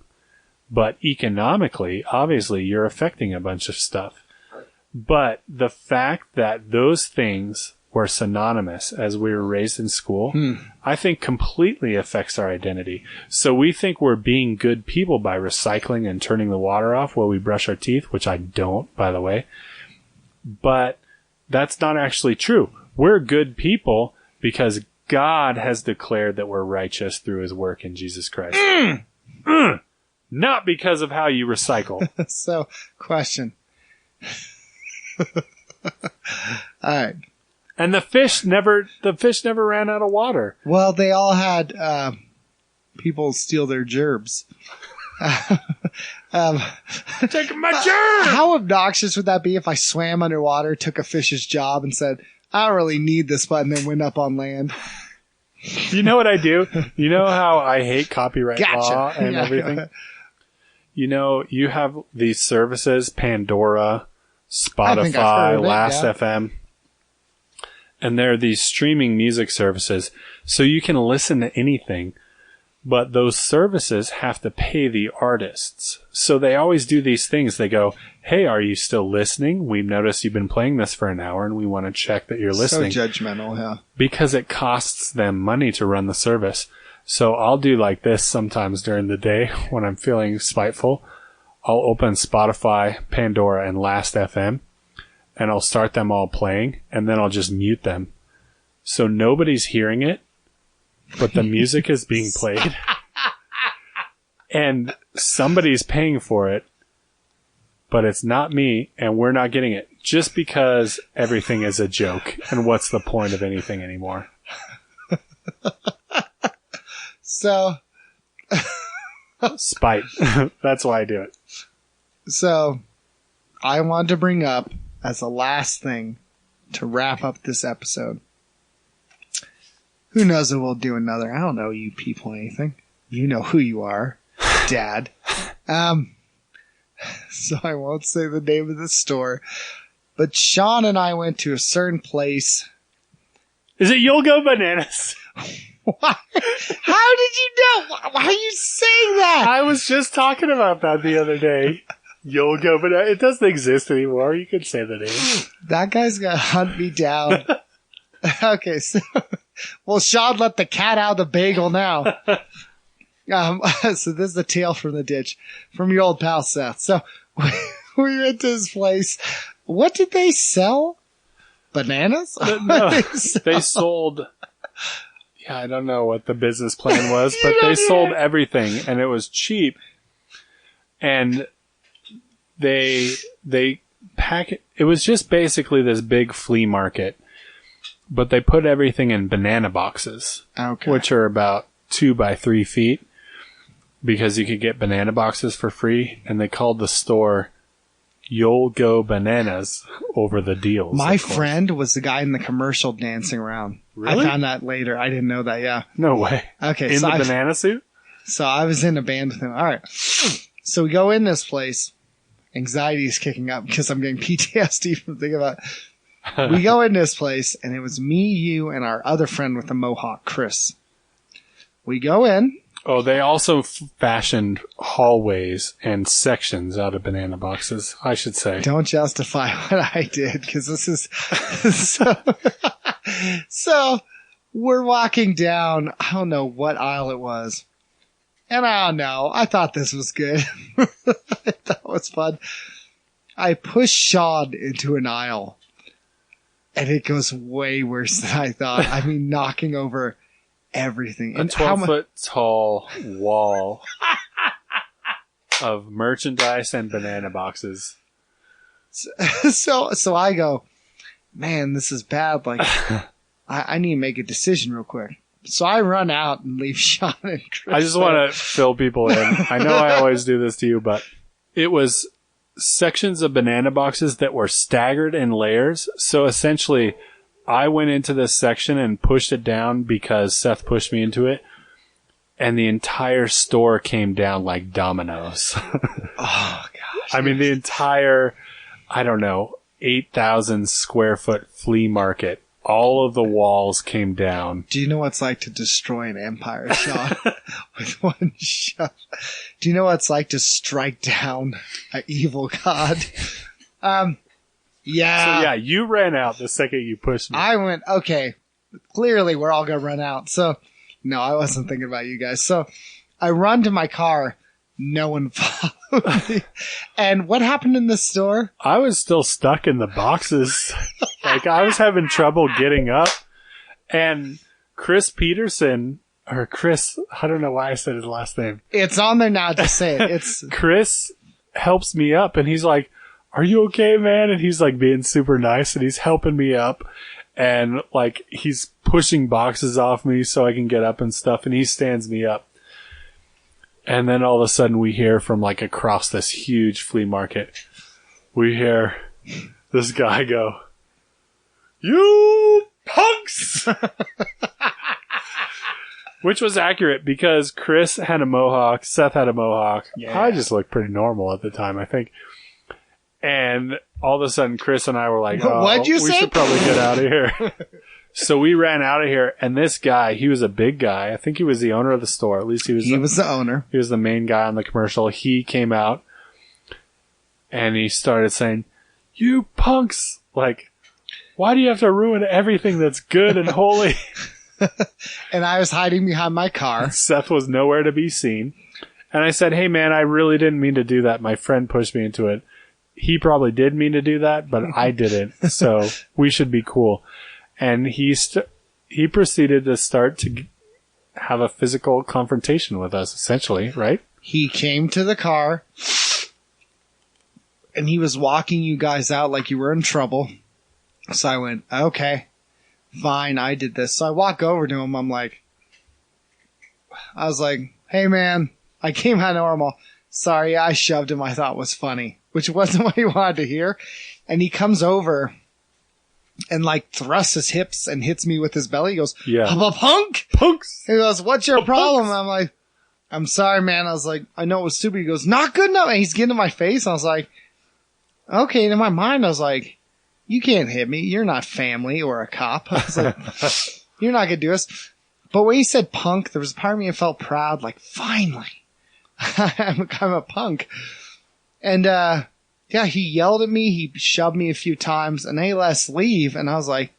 but economically, obviously, you're affecting a bunch of stuff. But the fact that those things were synonymous as we were raised in school, I think completely affects our identity. So we think we're being good people by recycling and turning the water off while we brush our teeth, which I don't, by the way. But that's not actually true. We're good people because God has declared that we're righteous through his work in Jesus Christ. Not because of how you recycle. So, question. All right. And the fish never ran out of water. Well, they all had people steal their gerbs. Take my germ! How obnoxious would that be if I swam underwater, took a fish's job, and said, I don't really need this button, and went up on land? You know what I do? You know how I hate copyright law and Yeah, everything? You know, you have these services, Pandora, Spotify, Last.fm. And there are these streaming music services, so you can listen to anything, but those services have to pay the artists. So they always do these things. They go, hey, are you still listening? We've noticed you've been playing this for an hour, and we want to check that you're listening. So judgmental, yeah. Because it costs them money to run the service. So I'll do like this sometimes during the day when I'm feeling spiteful. I'll open Spotify, Pandora, and Last.fm. And I'll start them all playing, and then I'll just mute them. So nobody's hearing it, but the music is being played. And somebody's paying for it, but it's not me, and we're not getting it. Just because everything is a joke. And what's the point of anything anymore? So... Spite. That's why I do it. So, I wanted to bring up, as a last thing to wrap up this episode. Who knows if we'll do another? I don't know you people anything. You know who you are, Dad. So I won't say the name of the store. But Sean and I went to a certain place. Is it You'll Go Bananas? Why? How did you know? Why are you saying that? I was just talking about that the other day. You'll Go Bananas. It doesn't exist anymore. You could say the name. That guy's gonna hunt me down. Okay, so... Well, Sean let the cat out of the bagel now. So this is the tale from the ditch from your old pal Seth. So we went to his place. What did they sell? Bananas? No, they sold... Yeah, I don't know what the business plan was, but they sold everything, and it was cheap. And they pack it. It was just basically this big flea market, but they put everything in banana boxes, which are about 2 by 3 feet, because you could get banana boxes for free, and they called the store You'll Go Bananas over the deals. My friend was the guy in the commercial dancing around. Really? I found that later. I didn't know that, yeah. No way. Okay, In the banana suit? So I was in a band with him. All right. So we go in this place. Anxiety is kicking up because I'm getting PTSD from thinking about it. We go in this place, and it was me, you, and our other friend with the mohawk, Chris. We go in. Oh, they also fashioned hallways and sections out of banana boxes, I should say. Don't justify what I did, because this is... So, we're walking down, I don't know what aisle it was. And I don't know, I thought this was good. I thought it was fun. I pushed Sean into an aisle, and it goes way worse than I thought. I mean, knocking over everything. A 12-foot tall wall of merchandise and banana boxes. So I go, man, this is bad. Like, I need to make a decision real quick. So I run out and leave Sean and Chris. I just want to fill people in. I know I always do this to you, but it was sections of banana boxes that were staggered in layers. So essentially, I went into this section and pushed it down because Seth pushed me into it. And the entire store came down like dominoes. Oh, gosh. I mean, the entire, I don't know, 8,000 square foot flea market. All of the walls came down. Do you know what it's like to destroy an empire, Sean? With one shot. Do you know what it's like to strike down an evil god? Yeah. So yeah, you ran out the second you pushed me. I went, okay, clearly we're all going to run out. So, no, I wasn't thinking about you guys. So I run to my car. No one followed me. And what happened in the store? I was still stuck in the boxes. Like, I was having trouble getting up. And Chris Peterson, or Chris, I don't know why I said his last name. It's on there now. Just say it. It's Chris helps me up, and he's like, "Are you okay, man?" And he's like being super nice, and he's helping me up. And like, he's pushing boxes off me so I can get up and stuff, and he stands me up. And then all of a sudden we hear from like across this huge flea market, we hear this guy go, "You punks!" Which was accurate because Chris had a mohawk, Seth had a mohawk. Yeah. I just looked pretty normal at the time, I think. And all of a sudden Chris and I were like, "Oh, What'd you we say? should probably get out of here." So we ran out of here, and this guy, he was a big guy. I think he was the owner of the store. At least he was the owner. He was the main guy on the commercial. He came out, and he started saying, "You punks! Like, why do you have to ruin everything that's good and holy?" And I was hiding behind my car. Seth was nowhere to be seen. And I said, "Hey, man, I really didn't mean to do that. My friend pushed me into it. He probably did mean to do that, but I didn't. So we should be cool." And he proceeded to start to have a physical confrontation with us, essentially, right? He came to the car, and he was walking you guys out like you were in trouble. So I went, okay, fine, I did this. So I walk over to him. I was like, "Hey, man, I came out normal. Sorry, I shoved him. I thought was funny," which wasn't what he wanted to hear. And he comes over and like thrusts his hips and hits me with his belly. He goes, "Yeah, punk!" Punks! He goes, "What's your problem?" I'm like, "I'm sorry, man." I was like, "I know it was stupid." He goes, "Not good enough." And he's getting in my face. I was like, okay. And in my mind, I was like, "You can't hit me. You're not family or a cop." I was like, "You're not going to do this." But when he said punk, there was a part of me that felt proud. Like, finally, I'm a punk. And, yeah, he yelled at me. He shoved me a few times, and they let us leave. And I was like,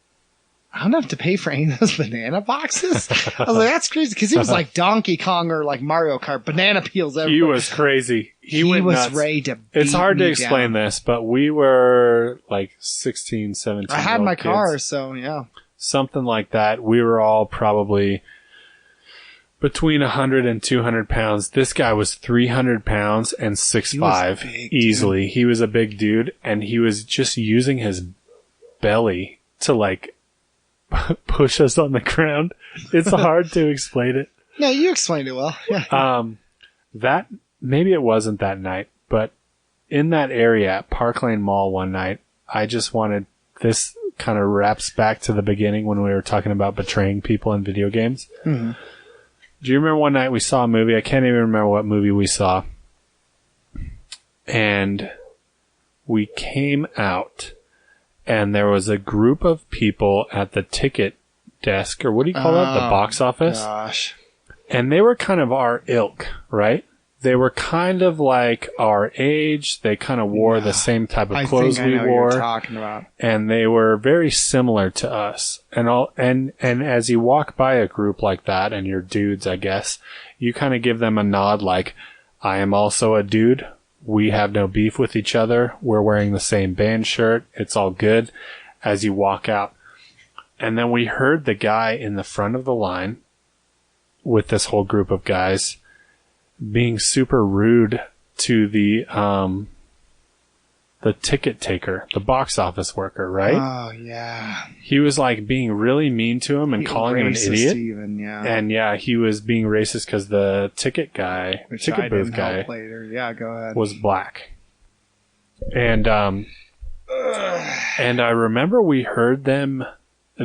I don't have to pay for any of those banana boxes. I was like, that's crazy. Because he was like Donkey Kong or like Mario Kart, banana peels everywhere. He was crazy. He went was nuts. ready to beat It's hard to me explain down. this, but we were like 16, 17 I had my kids. car, so yeah. Something like that. We were all probably between 100 and 200 pounds. This guy was 300 pounds and 6'5", big, easily. Dude. He was a big dude, and he was just using his belly to like push us on the ground. It's hard to explain it. No, you explained it well. Yeah. That maybe it wasn't that night, but in that area at Parklane Mall one night, I just wanted, this kind of wraps back to the beginning when we were talking about betraying people in video games. Mm-hmm. Do you remember one night we saw a movie? I can't even remember what movie we saw. And we came out, and there was a group of people at the ticket desk, or what do you call it? The box office. Gosh. And they were kind of our ilk, right? They were kind of like our age. They kind of wore the same type of clothes we I know what wore. you're talking about. And they were very similar to us. And as you walk by a group like that, and you're dudes, I guess, you kind of give them a nod like, "I am also a dude. We have no beef with each other. We're wearing the same band shirt. It's all good," as you walk out. And then we heard the guy in the front of the line with this whole group of guys being super rude to the ticket taker, the box office worker, right? Oh, yeah. He was like being really mean to him and calling him an Racist idiot. even, yeah. And yeah, he was being racist because the ticket booth guy later. Yeah, go ahead. was black. And and I remember we heard them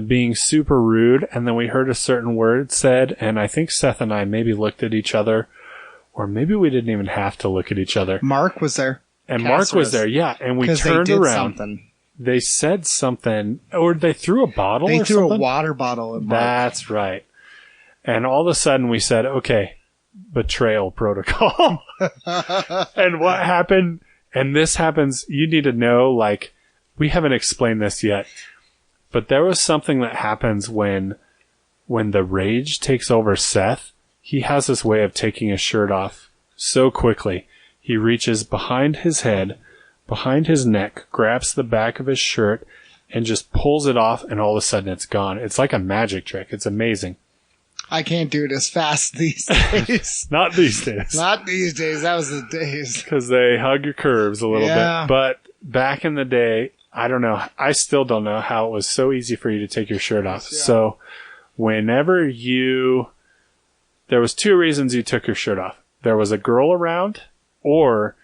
being super rude, and then we heard a certain word said, and I think Seth and I maybe looked at each other, or maybe we didn't even have to look at each other. Mark was there. And Mark was there, yeah. And we turned they did around. Something. They said something, or they threw a bottle They or threw something? a water bottle at Mark. That's right. And all of a sudden we said, okay, Betrayal Protocol. And what happened, and this happens, you need to know, like, we haven't explained this yet, but there was something that happens when the rage takes over Seth. He has this way of taking his shirt off so quickly. He reaches behind his head, behind his neck, grabs the back of his shirt, and just pulls it off, and all of a sudden it's gone. It's like a magic trick. It's amazing. I can't do it as fast these days. Not these days. Not these days. That was the days. Because they hug your curves a little Yeah. bit. But back in the day, I don't know. I still don't know how it was so easy for you to take your shirt off. Yeah. So whenever there was two reasons you took your shirt off. There was a girl around, or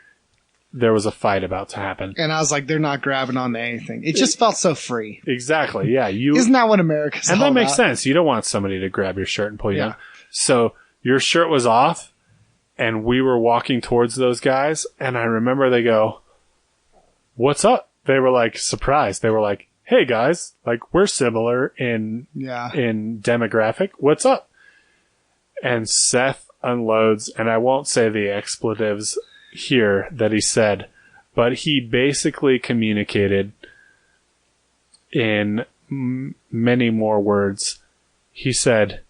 there was a fight about to happen. And I was like, they're not grabbing onto anything. It just felt so free. Exactly. Yeah. Isn't that what America's And all that makes about? sense. You don't want somebody to grab your shirt and pull you Yeah. down. So your shirt was off, and we were walking towards those guys, and I remember they go, "What's up?" They were like surprised. They were like, "Hey guys, like we're similar in demographic. What's up?" And Seth unloads, and I won't say the expletives here that he said, but he basically communicated in many more words. He said,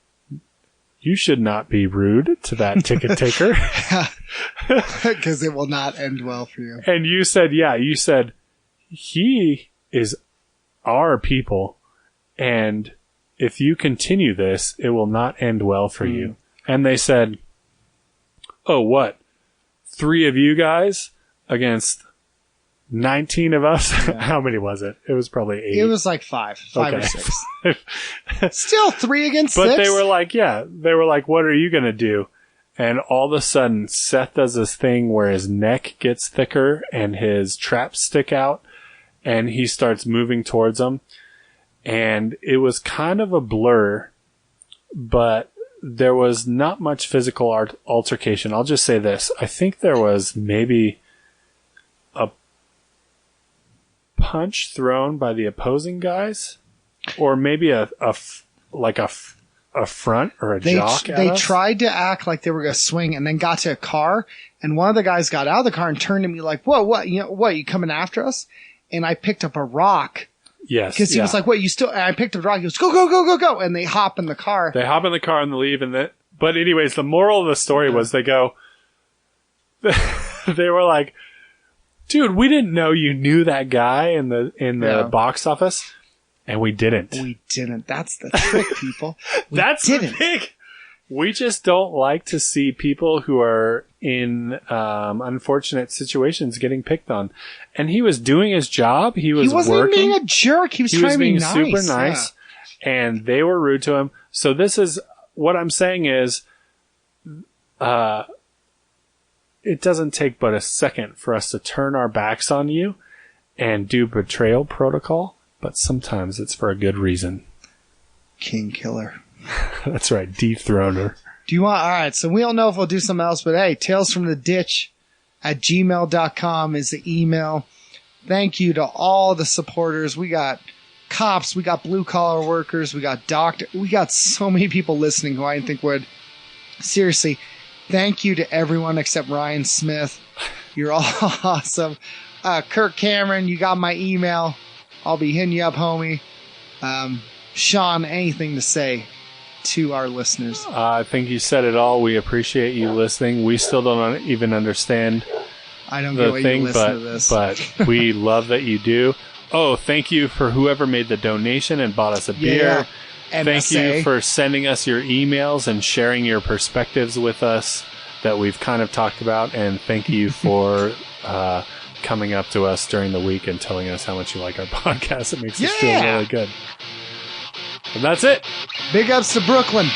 "You should not be rude to that ticket taker." Because it will not end well for you. And you said, he is our people, and if you continue this, it will not end well for you. And they said, "Oh, what? 3 of you guys against 19 of us?" Yeah. How many was it? It was probably 8. It was like 5 or 6. Still 3 against 6. But they were like, "What are you going to do?" And all of a sudden, Seth does this thing where his neck gets thicker and his traps stick out, and he starts moving towards them. And it was kind of a blur, but there was not much physical altercation. I'll just say this. I think there was maybe a punch thrown by the opposing guys, or maybe a front or a jock at They us. tried to act like they were going to swing, and then got to a car, and one of the guys got out of the car and turned to me like, "Whoa, what? You coming after us?" And I picked up a rock. Yes. Because he was like, "What, you still?" And I picked up the rock. He goes, "Go, go, go, go, go." And they hop in the car. They hop in the car and they leave. But anyways, the moral of the story was they were like, "Dude, we didn't know you knew that guy in the box office." And we didn't. We didn't. That's the trick, people. That's the thing. We just don't like to see people who are in unfortunate situations getting picked on. And he was doing his job. He wasn't even being a jerk. He was trying to be being nice. super nice. Yeah. And they were rude to him. So this is what I'm saying is, it doesn't take but a second for us to turn our backs on you and do Betrayal Protocol. But sometimes it's for a good reason. King killer. That's right. Dethroner. Do you want, all right. So we don't know if we'll do something else, but hey, talesfromtheditch@gmail.com is the email. Thank you to all the supporters. We got cops. We got blue collar workers. We got doctors. We got so many people listening who I didn't think would. Seriously. Thank you to everyone except Ryan Smith. You're all awesome. Kirk Cameron, you got my email. I'll be hitting you up, homie. Sean, anything to say to our listeners? I think you said it all. We appreciate you listening. We still don't even understand I don't get why you listen to this. But we love that you do. Oh, thank you for whoever made the donation and bought us a beer. Yeah. Thank you for sending us your emails and sharing your perspectives with us that we've kind of talked about. And thank you for coming up to us during the week and telling us how much you like our podcast. It makes us feel really good. And that's it. Big ups to Brooklyn.